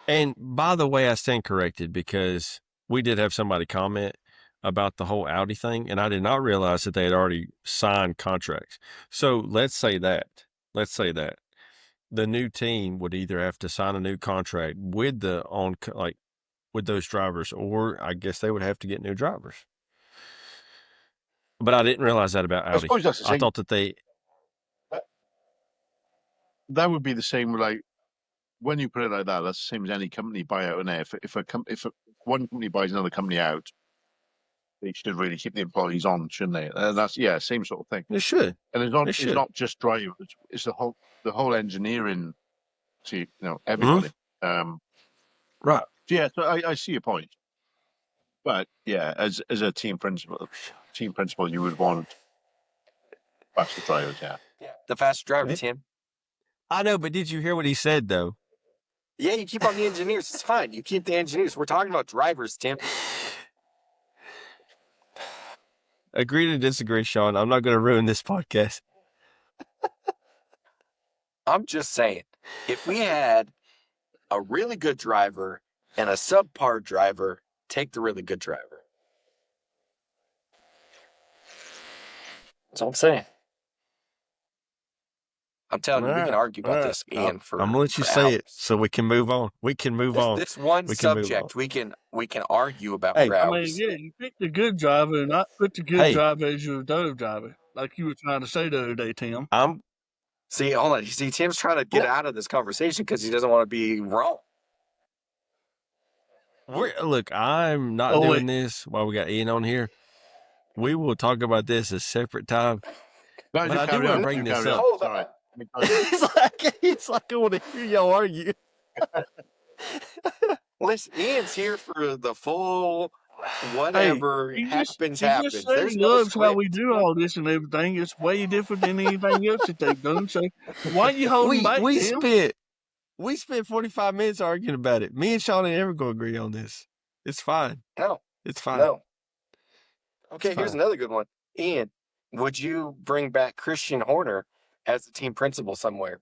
and by the way, I stand corrected, because we did have somebody comment about the whole Audi thing, and I did not realize that they had already signed contracts. So let's say that the new team would either have to sign a new contract with with those drivers, or I guess they would have to get new drivers. But I didn't realize that about I Audi. suppose that's the I same. thought that That would be the same. Like when you put it like that, that's the same as any company buyout. And if one company buys another company out, they should really keep the employees on, shouldn't they? That's same sort of thing. they should. And it's not just drivers; it's the whole engineering. See, everybody. Right. Yeah, so I see your point. But yeah, as a team principal, you would want faster drivers. Yeah. The fast driver, Tim. I know, but did you hear what he said, though? Yeah, you keep on the engineers. It's fine. You keep the engineers. We're talking about drivers, Tim. Agree to disagree, Shawn. I'm not going to ruin this podcast. I'm just saying, if we had a really good driver and a subpar driver, take the really good driver. That's all I'm saying. I'm telling you, we can argue about this, Ian. I'm going to let you say it so we can move on. We can move on. This one subject, we can argue about for I hours. mean, yeah, you pick the good driver and not put the good driver as your dove driver, like you were trying to say the other day, Tim. See, hold on. You see, Tim's trying to get out of this conversation because he doesn't want to be wrong. Look, I'm not doing this while we got Ian on here. We will talk about this a separate time. But I do want to bring this up. Hold on. It's like I want to hear y'all argue. Listen, Ian's here for the full whatever happens. He just said he loves how we do all this and everything. It's way different than anything else that they've done. So why are you holding back, Tim? We spent 45 minutes arguing about it. Me and Shawn ain't ever going to agree on this. It's fine. No. It's fine. No. Okay, here's another good one. Ian, would you bring back Christian Horner as the team principal somewhere?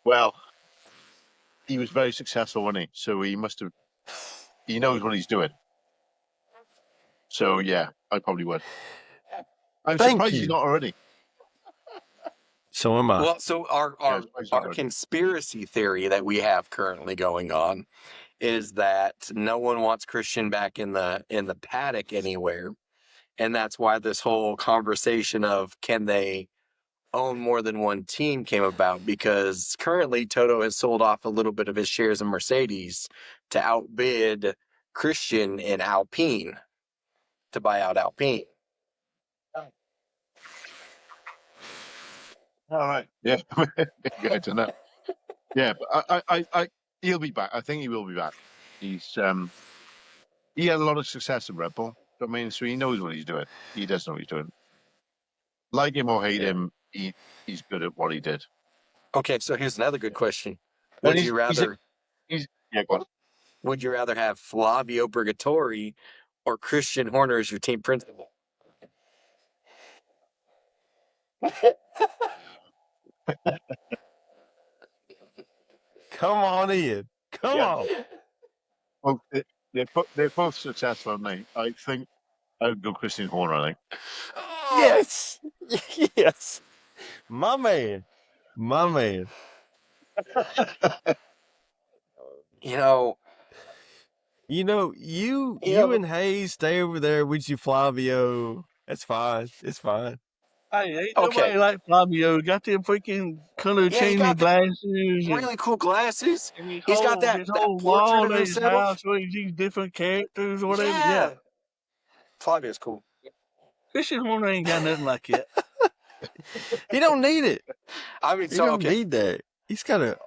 Well, he was very successful, wasn't he? So he knows what he's doing. So yeah, I probably would. I'm surprised he's not already. So am I. Well, so our conspiracy theory that we have currently going on is that no one wants Christian back in the paddock anywhere. And that's why this whole conversation of can they own more than one team came about, because currently Toto has sold off a little bit of his shares in Mercedes to outbid Christian in Alpine to buy out Alpine. All right. Yeah. I don't know. Yeah, but he'll be back. I think he will be back. He had a lot of success at Red Bull. I mean, so he knows what he's doing. He does know what he's doing. Like him or hate him, he's good at what he did. Okay, so here's another good question. And Would you rather yeah, go on. would you rather have Flavio Brigatore or Christian Horner as your team principal? Come on in. Come on. Well, they're both successful, aren't they? I think I would go Christian Horner. I think. Yes. Yes. My man. My man. You and Hayes stay over there with you, Flavio. That's fine. It's fine. Hey, ain't nobody like Flavio. Got them freaking color changing glasses. Really cool glasses. And his He's got his that whole portrait wall of at his himself. house where he sees different characters or whatever. Yeah. Flavio's cool. Christian Horner ain't got nothing like that. He don't need it. I mean, He don't need that. He's got a...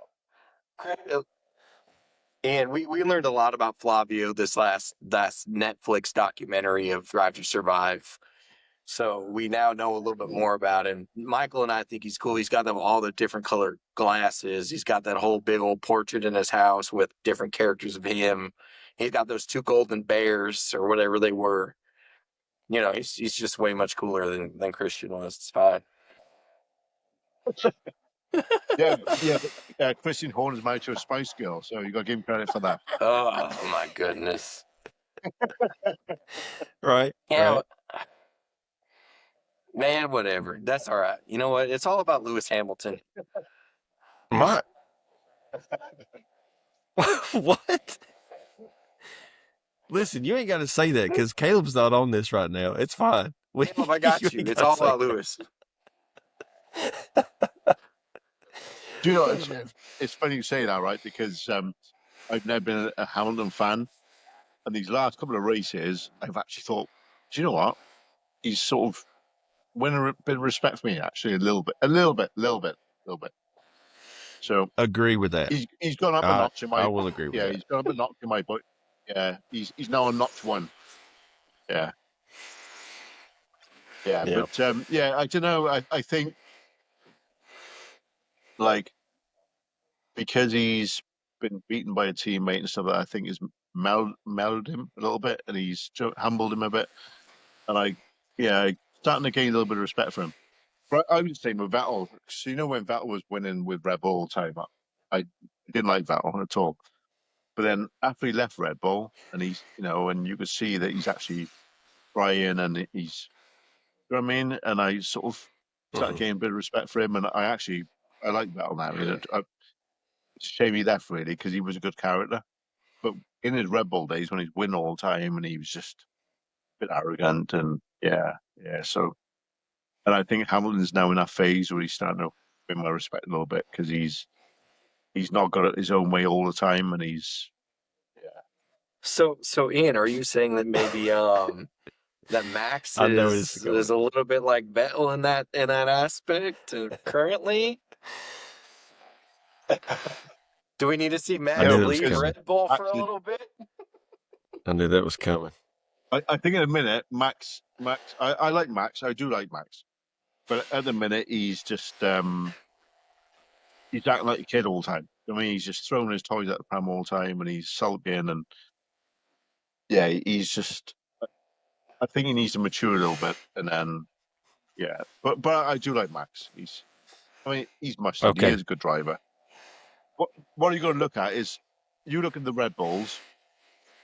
And we learned a lot about Flavio this last Netflix documentary of Drive to Survive. So we now know a little bit more about him. Michael and I think he's cool. He's got all the different colored glasses. He's got that whole big old portrait in his house with different characters of him. He's got those 2 golden bears or whatever they were. He's just way much cooler than Christian was. It's fine. Yeah. Christian Horner's married to a Spice Girl, so you got to give him credit for that. Oh my goodness! Right. Yeah, right. Man, whatever. That's all right. You know what? It's all about Lewis Hamilton. My... What? Listen, you ain't got to say that because Caleb's not on this right now. It's fine. Caleb, I got you. It's all about Lewis. Do you know, it's funny you say that, right? Because I've never been a Hamilton fan. And these last couple of races, I've actually thought, do you know what? He's sort of winning a bit of respect for me, actually, a little bit. So agree with that. He's gone up a notch in my. I will agree with that. He's gone up a notch in my book. Yeah, he's now on notch 1. Yeah. But I don't know. I think like because he's been beaten by a teammate and stuff, I think has mellowed him a little bit, and he's humbled him a bit. And I'm starting to gain a little bit of respect for him. But I was saying with Vettel, so when Vettel was winning with Red Bull all the time, I didn't like Vettel at all. But then after he left Red Bull, and he's, and you could see that he's actually trying, and he's, you know what I mean? And I sort of started getting a bit of respect for him, and I like Vettel now. It's a shame he left, really, because he was a good character. But in his Red Bull days, when he's winning all the time, and he was just a bit arrogant, and so. And I think Hamilton's now in that phase where he's starting to win my respect a little bit because he's not got it his own way all the time, and he's So Ian, are you saying that maybe that Max is a little bit like Vettel in that aspect currently? Do we need to see Max leave Red Bull for a little bit? I knew that was coming. I think in a minute, Max. I like Max. I do like Max. But at the minute, he's just he's acting like a kid all the time. I mean, he's just throwing his toys at the pram all the time, and he's sulking, and he's just. I think he needs to mature a little bit, and then But I do like Max. He's Mustang. Okay. He is a good driver. What are you going to look at is you look at the Red Bulls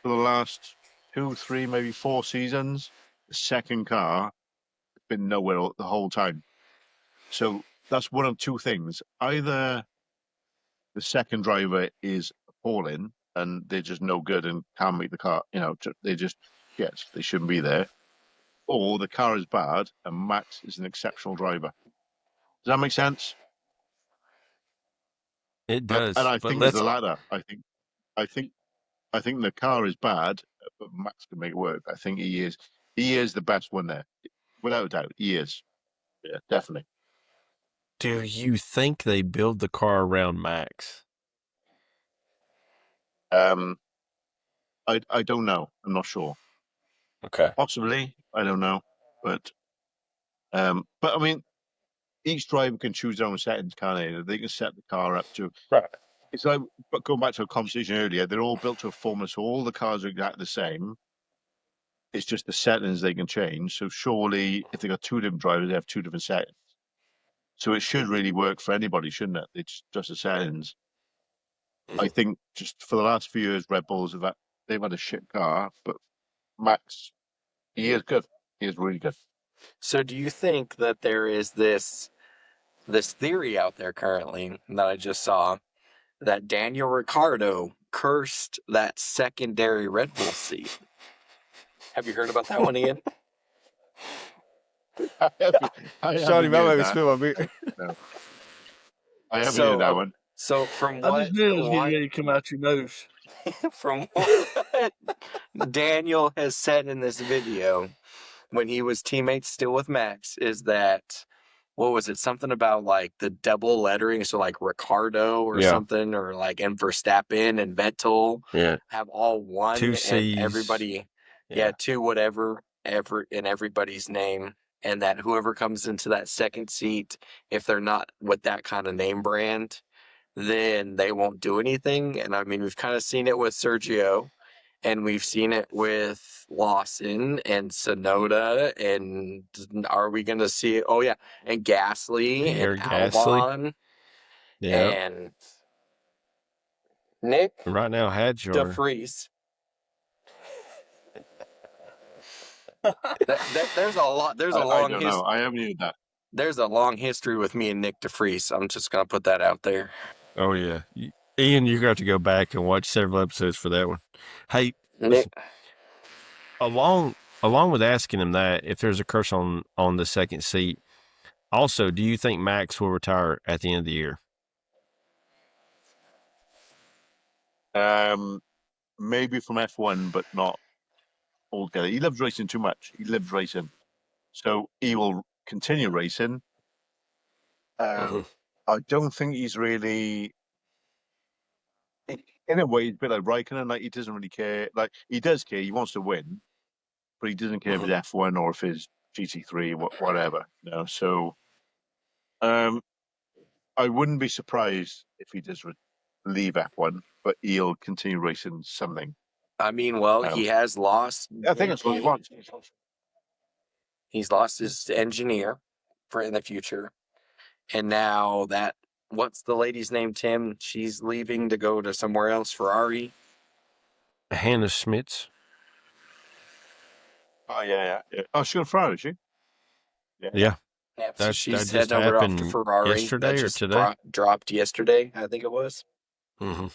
for the last 2, 3, maybe 4 seasons. The second car been nowhere the whole time. So that's one of 2 things. Either the second driver is appalling and they're just no good and can't make the car, they shouldn't be there. Or the car is bad and Max is an exceptional driver. Does that make sense? It does. And I But think it's let's. the latter. I think the car is bad, but Max can make it work. I think he is the best one there, without a doubt. He is. Yeah, definitely. Do you think they build the car around Max? I don't know. I'm not sure. Okay. Possibly, I don't know. But I mean, each driver can choose their own settings, can't they? They can set the car up to. Right. It's like, but going back to a conversation earlier, they're all built to a formula, so all the cars are exactly the same. It's just the settings they can change. So surely, if they got two different drivers, they have two different settings. So it should really work for anybody, shouldn't it? It's just the settings. I think just for the last few years, Red Bulls they've had a shit car, but Max, he is good. He is really good. So do you think that there is this theory out there currently that I just saw that Daniel Ricciardo cursed that secondary Red Bull seat? Have you heard about that one, Ian? I Shawn, you haven't might heard make me that. spill my beer. No, I haven't heard that one. So from I what just knew it was getting ready to come out your nose. from what Daniel has said in this video when he was teammates still with Max is that what was it? Something about like the double lettering, so like Ricardo or Yeah. something, or like and Verstappen and Vettel Yeah. have all one Two and C's. everybody, Yeah. two whatever ever in everybody's name, and that whoever comes into that second seat, if they're not with that kind of name brand, then they won't do anything. And I mean, we've kind of seen it with Sergio. And we've seen it with Lawson and Sonoda, and are we going to see it? Oh yeah, and Gasly Pierre and Gasly. Albon Yeah. and Nick Right now, Hadjar. DeFries. There's a lot. There's a I long don't know. I haven't heard that. There's a long history with me and Nick DeFries. I'm just gonna put that out there. Oh yeah, Ian, you got to go back and watch several episodes for that one. Hey, Nick, listen, along with asking him that if there's a curse on the second seat, also, do you think Max will retire at the end of the year? Maybe from F1, but not altogether. He loves racing too much. He lives racing, so he will continue racing. I don't think he's really. In a way, he's a bit like Raikkonen. Like he doesn't really care. Like he does care. He wants to win, but he doesn't care if it's F1 or if it's GT3, whatever. So I wouldn't be surprised if he does leave F1, but he'll continue racing something. I mean, well, he has lost. I think that's what he wants. He's lost his engineer for in the future, and now that what's the lady's name? Tim. She's leaving to go to somewhere else. Ferrari. Hannah Schmitz. Oh yeah. Oh, she's got Ferrari, is she? Yeah. So she's heading over off to Ferrari. Yesterday or today? Dropped yesterday, I think it was. Mm-hmm.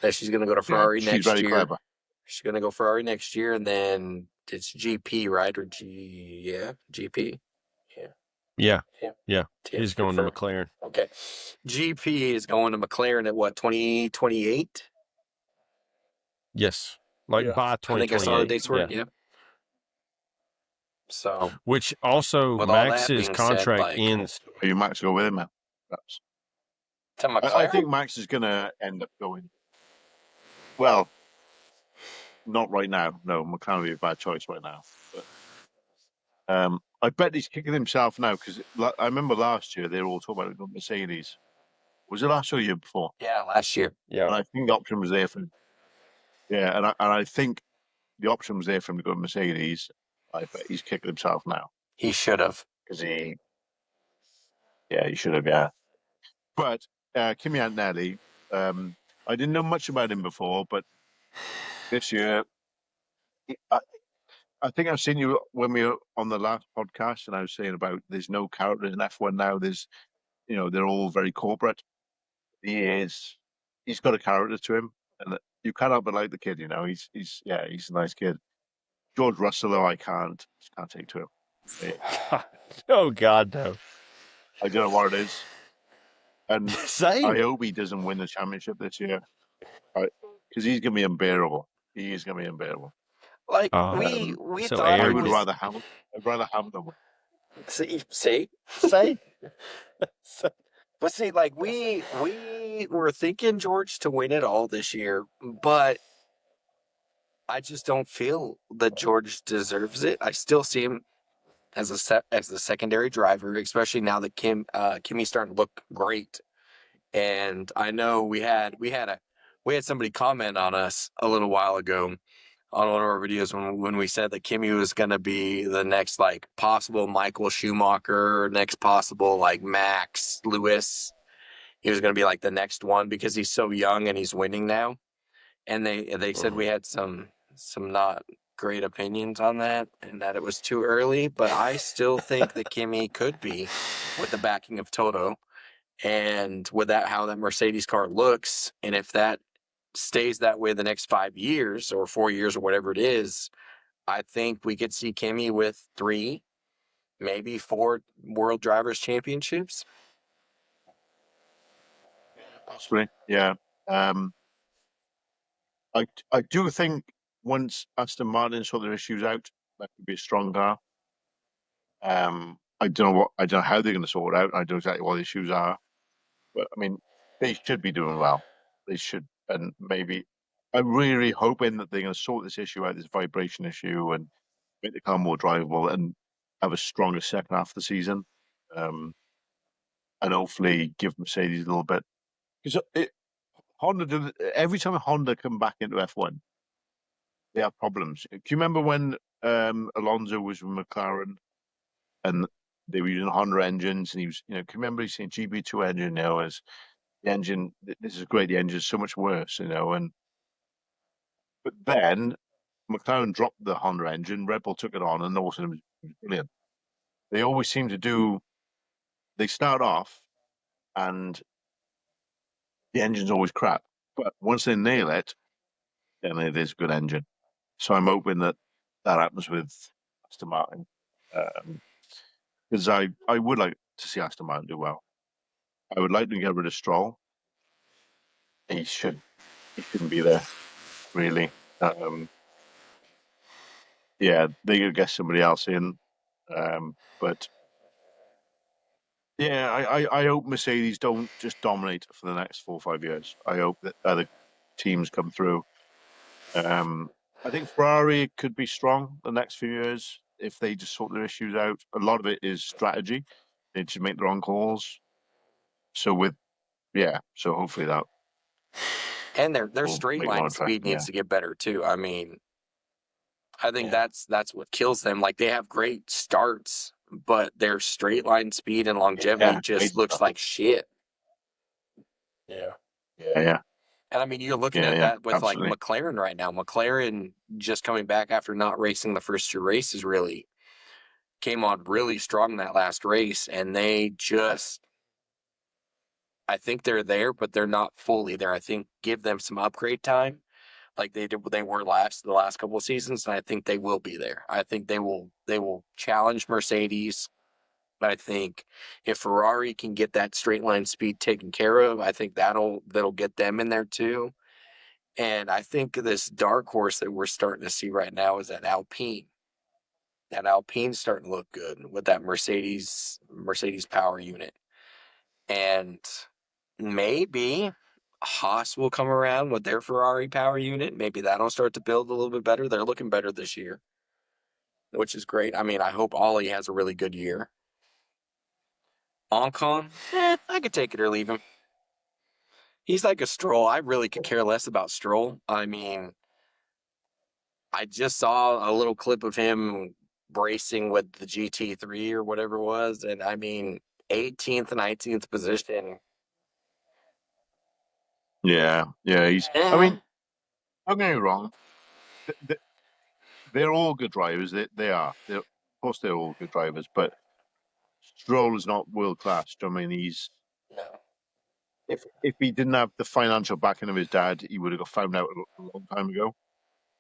That she's going to go to Ferrari next year. She's very clever. She's going to go Ferrari next year, and then it's GP, right? Or GP. Yeah. Yeah. He's going to McLaren. Okay. GP is going to McLaren at what, 2028? Yes. By 2028. I think I saw the dates were, yeah. So, which also Max's contract ends. Maybe Max go with him, man. Perhaps. To McLaren? I think Max is going to end up going. Well, not right now. No, McLaren would be a bad choice right now. But I bet he's kicking himself now because I remember last year they were all talking about Mercedes. Was it last year or the year before? Yeah, last year. Yeah, and I think the option was there for him. Yeah, and I think the option was there for him to go to Mercedes. I bet he's kicking himself now. He should have. Because he should have, yeah. But Kimi Antonelli, I didn't know much about him before, but this year, I think I've seen you when we were on the last podcast, and I was saying about there's no characters in F1 now. They're all very corporate. He's got a character to him, and you can't help but like the kid. He's a nice kid. George Russell, though, I can't take to him. Oh God, no. I don't know what it is, and Same. I hope he doesn't win the championship this year, because he's gonna be unbearable. He is gonna be unbearable. Like Um, we so thought I he would arrogant. was. rather have. I'd rather have them win. See, Same. but see, like we were thinking George to win it all this year, but I just don't feel that George deserves it. I still see him as as the secondary driver, especially now that Kimmy's starting to look great. And I know we had somebody comment on us a little while ago on one of our videos when we said that Kimmy was going to be the next like possible Michael Schumacher, next possible like Max Lewis. He was going to be like the next one because he's so young and he's winning now. And they said we had some not great opinions on that and that it was too early, but I still think that Kimmy could be with the backing of Toto and with that how that Mercedes car looks, and if that stays that way the next 5 years or 4 years or whatever it is, I think we could see Kimmy with 3, maybe 4 World Drivers' Championships. Possibly, yeah. Um, I do think once Aston Martin sort their issues out, that could be a strong car. I don't know how they're going to sort it out. I don't know exactly what the issues are, but I mean, they should be doing well. They should, and maybe I'm really hoping that they're going to sort this issue out, this vibration issue, and make the car more drivable and have a stronger second half of the season, um, and hopefully give Mercedes a little bit because Honda every time Honda come back into F1, they have problems. Do you remember when Alonso was with McLaren and they were using Honda engines, and he was, can you remember he's saying GB2 engine now as the engine? This is great. The engine's so much worse, and but then McLaren dropped the Honda engine, Red Bull took it on, and all of a sudden it was brilliant. They always seem to do. They start off, and the engine's always crap, but once they nail it, then it is a good engine. So I'm hoping that that happens with Aston Martin, because I would like to see Aston Martin do well. I would like to get rid of Stroll. He shouldn't be there really. Yeah, they could get somebody else in, but yeah, I hope Mercedes don't just dominate for the next 4 or 5 years. I hope that other teams come through. I think Ferrari could be strong the next few years if they just sort their issues out. A lot of it is strategy. They just make their own calls. So so hopefully that And their will straight make it more line speed interesting. Yeah, needs to get better too. I mean, I think yeah, that's what kills them. Like they have great starts, but their straight line speed and longevity yeah, just great looks stuff. like shit. Yeah. Yeah, And I mean, you're looking yeah, at yeah, that with like absolutely. McLaren right now. McLaren just coming back after not racing the first 2 races really came on really strong that last race, and they just I think they're there, but they're not fully there. I think give them some upgrade time, like they were the last couple of seasons, and I think they will be there. I think they will challenge Mercedes. I think if Ferrari can get that straight line speed taken care of, I think that'll get them in there too. And I think this dark horse that we're starting to see right now is that Alpine. That Alpine's starting to look good with that Mercedes power unit. And maybe Haas will come around with their Ferrari power unit. Maybe that'll start to build a little bit better. They're looking better this year, which is great. I mean, I hope Ollie has a really good year. Ocon, I could take it or leave him. He's like a Stroll. I really could care less about Stroll. I mean, I just saw a little clip of him racing with the GT3 or whatever it was, and I mean, 18th, 19th position. Yeah, yeah. I Eh, mean, don't get me wrong. They're all good drivers. They are. Of course, they're all good drivers. But Stroll is not world class. Do you know what I mean? no. If he didn't have the financial backing of his dad, he would have got found out a long time ago.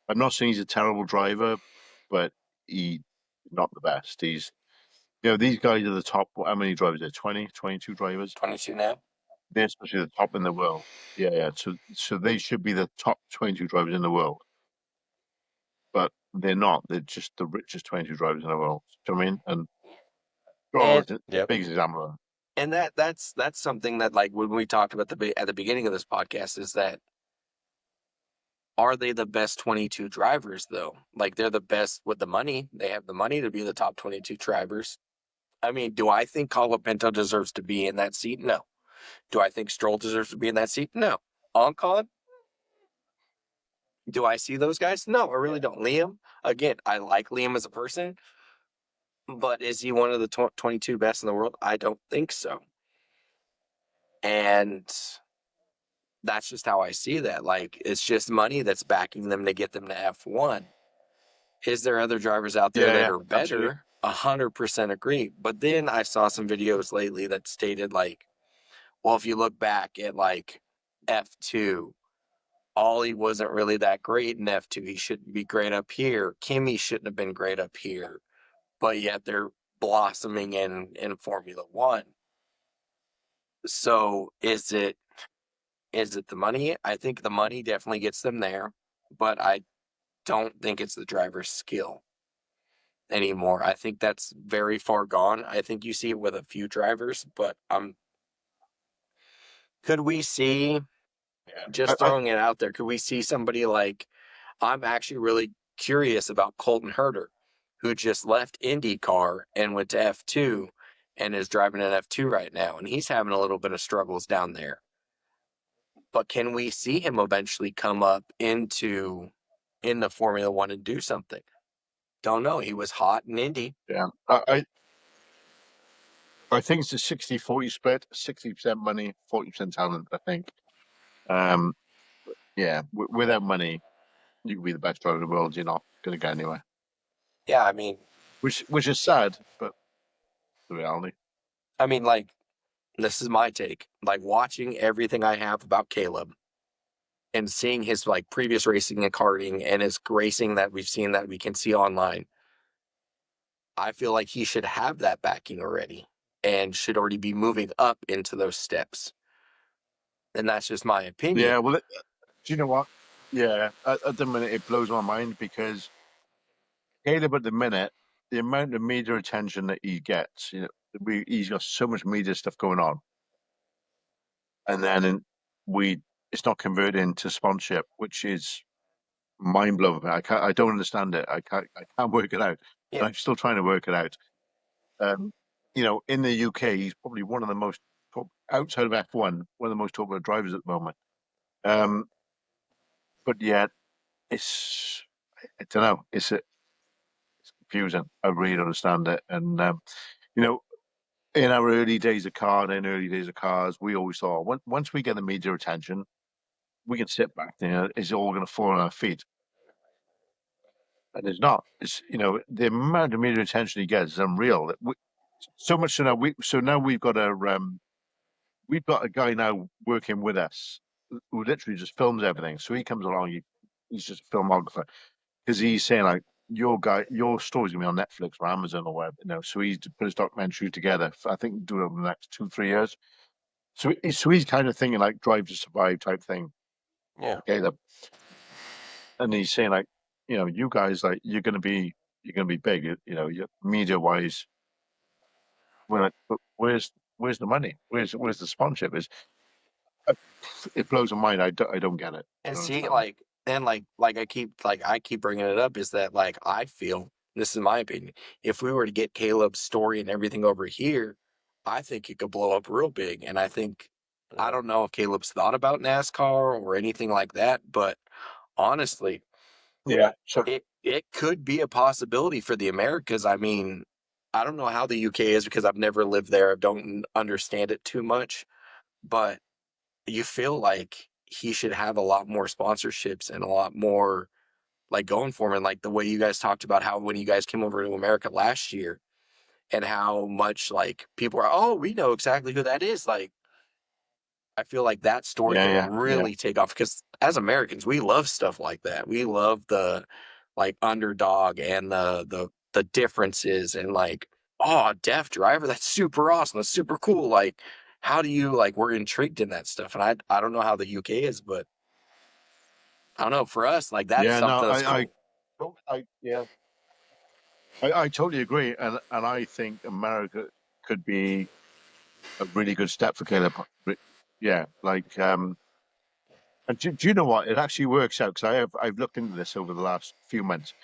I'm not saying he's a terrible driver, but he's not the best. these guys are the top. How many drivers? There 20, 22 drivers. 22 now. They're especially the top in the world. Yeah. So they should be the top 22 drivers in the world, but they're not. They're just the richest 22 drivers in the world. Do you know what I mean? And And Stroll is the Yep. biggest example of that. and that's something that, like, when we talked about at the beginning of this podcast, is that, are they the best 22 drivers though? Like, they're the best with the money. They have the money to be the top 22 drivers. I mean, do I think Colapinto deserves to be in that seat? No. Do I think Stroll deserves to be in that seat? No. On Colin? Do I see those guys? No, I really don't. Liam, again, I like Liam as a person, but is he one of the 22 best in the world? I don't think so. And that's just how I see that. Like, it's just money that's backing them to get them to F1. Is there other drivers out there that are Absolutely. better? 100% agree. But then I saw some videos lately that stated, like, well, if you look back at, like, F2, Ollie wasn't really that great in F2. He shouldn't be great up here. Kimmy shouldn't have been great up here. But yet they're blossoming in Formula One. So is it the money? I think the money definitely gets them there, but I don't think it's the driver's skill anymore. I think that's very far gone. I think you see it with a few drivers, but could we see, just I throwing it out there, could we see somebody like, I'm actually really curious about Colton Herter, who just left IndyCar and went to F2 and is driving an F2 right now, and he's having a little bit of struggles down there. But can we see him eventually come up into Formula One and do something? Don't know. He was hot in Indy. yeah. I think it's a 60-40 split, 60% money, 40% talent, I think. Yeah, without money, you can be the best driver in the world. You're not going to go anywhere, Yeah, I mean, which is sad, but the reality. like, this is my take. Like, watching everything I have about Caleb and seeing his, like, previous racing and karting and his racing that we've seen that we can see online, I feel like he should have that backing already and should already be moving up into those steps. And that's just my opinion. Yeah, well, do you know what? Yeah, at the minute, it blows my mind because Caleb, at the minute, the amount of media attention that he gets, he's got so much media stuff going on, and then it's not converting to sponsorship, which is mind blowing. I don't understand it. I can't work it out. Yeah. And I'm still trying to work it out. Um, in the UK, he's probably one of the most outside of F1, one of the most popular drivers at the moment. But yet, I don't know. It's confusing. I really don't understand it. And you know, in our early days of early days of cars, we always thought once we get the media attention, we can sit back. It's all going to fall on our feet, and it's not. It's the amount of media attention he gets is unreal. So much so now we've got a guy now working with us who literally just films everything. So he comes along, he's just a filmographer because he's saying like your story's gonna be on Netflix or Amazon or whatever. So he's put his documentary together. I think do it over the next 2-3 years. So he's kind of thinking like Drive to Survive type thing. Yeah. Okay, and he's saying like, you guys like you're gonna be big. Media wise. We're like, but where's the money? Where's the sponsorship? It blows my mind. I don't get it. I And don't see, understand I keep bringing it up, is that, like, I feel, this is my opinion, if we were to get Caleb's story and everything over here, I think it could blow up real big. And I think, I don't know if Caleb's thought about NASCAR or anything like that, but honestly, Yeah, so it could be a possibility for the Americas. I mean, I don't know how the UK is because I've never lived there. I don't understand it too much, but you feel like he should have a lot more sponsorships and a lot more, like, going for him. And like the way you guys talked about how when you guys came over to America last year and how much, like, people are, oh, we know exactly who that is. Like, I feel like that story could yeah. really take off because as Americans, we love stuff like that. We love the, like, underdog and the differences and, like, oh, a deaf driver, that's super awesome, that's super cool. Like, how do you, like, we're intrigued in that stuff. And I don't know how the UK is, but I don't know, for us, like, that's Yeah, no, something that's cool. I totally agree, and I think America could be a really good step for Caleb. Yeah, like and do you know what? It actually works out because I've looked into this over the last few months.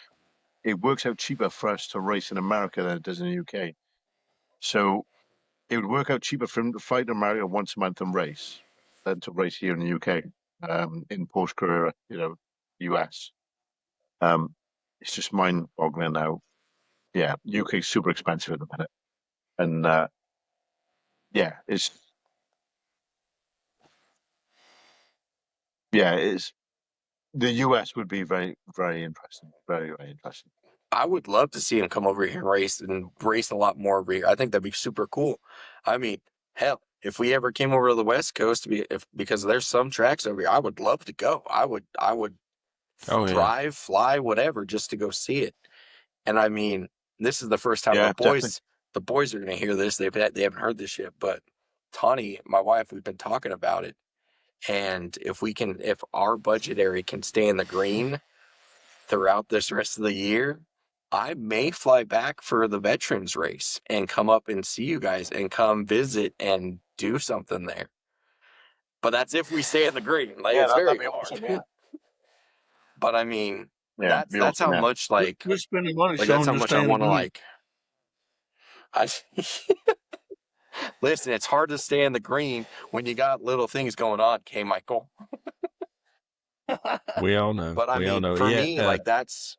It works out cheaper for us to race in America than it does in the UK. So it would work out cheaper for him to fly to America once a month and race than to race here in the UK, in post career, US. It's just mind-boggling now. Yeah, UK is super expensive at the minute, and it's the US would be very, very interesting, very, very interesting. I would love to see him come over here and race a lot more over here. I think that'd be super cool. I mean, hell, if we ever came over to the West Coast because there's some tracks over here, I would love to go. I would Oh, yeah. drive, fly, whatever, just to go see it. And I mean, this is the first time Yeah, the boys are going to hear this. They haven't heard this yet, but Tawny, my wife, we've been talking about it. And if our budget area can stay in the green throughout this rest of the year, I may fly back for the veterans race and come up and see you guys and come visit and do something there. But that's if we stay in the green. Like, it's very hard. Awesome, yeah. But I mean, Yeah, that's how much, like, We're spending money, that's Shawn, how to much stay I in the want to, green. like. Listen, it's hard to stay in the green when you got little things going on, K. Michael. We all know. But I We all mean, know. for Yeah, me, like, that's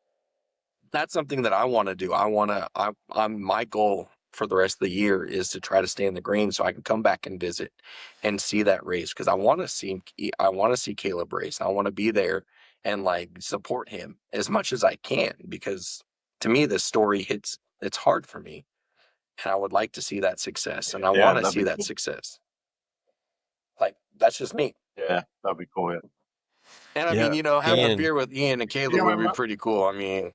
something that I want to do. I'm my goal for the rest of the year is to try to stay in the green so I can come back and visit and see that race, because I want to see Caleb race. I want to be there and, like, support him as much as I can, because to me this story it's hard for me, and I would like to see that success, and I Yeah, want to that'd see be that cool. success. Like, that's just me. Yeah, that'd be cool. Yeah. And I Yeah, mean, having a and beer with Ian and Caleb would be pretty cool. I mean,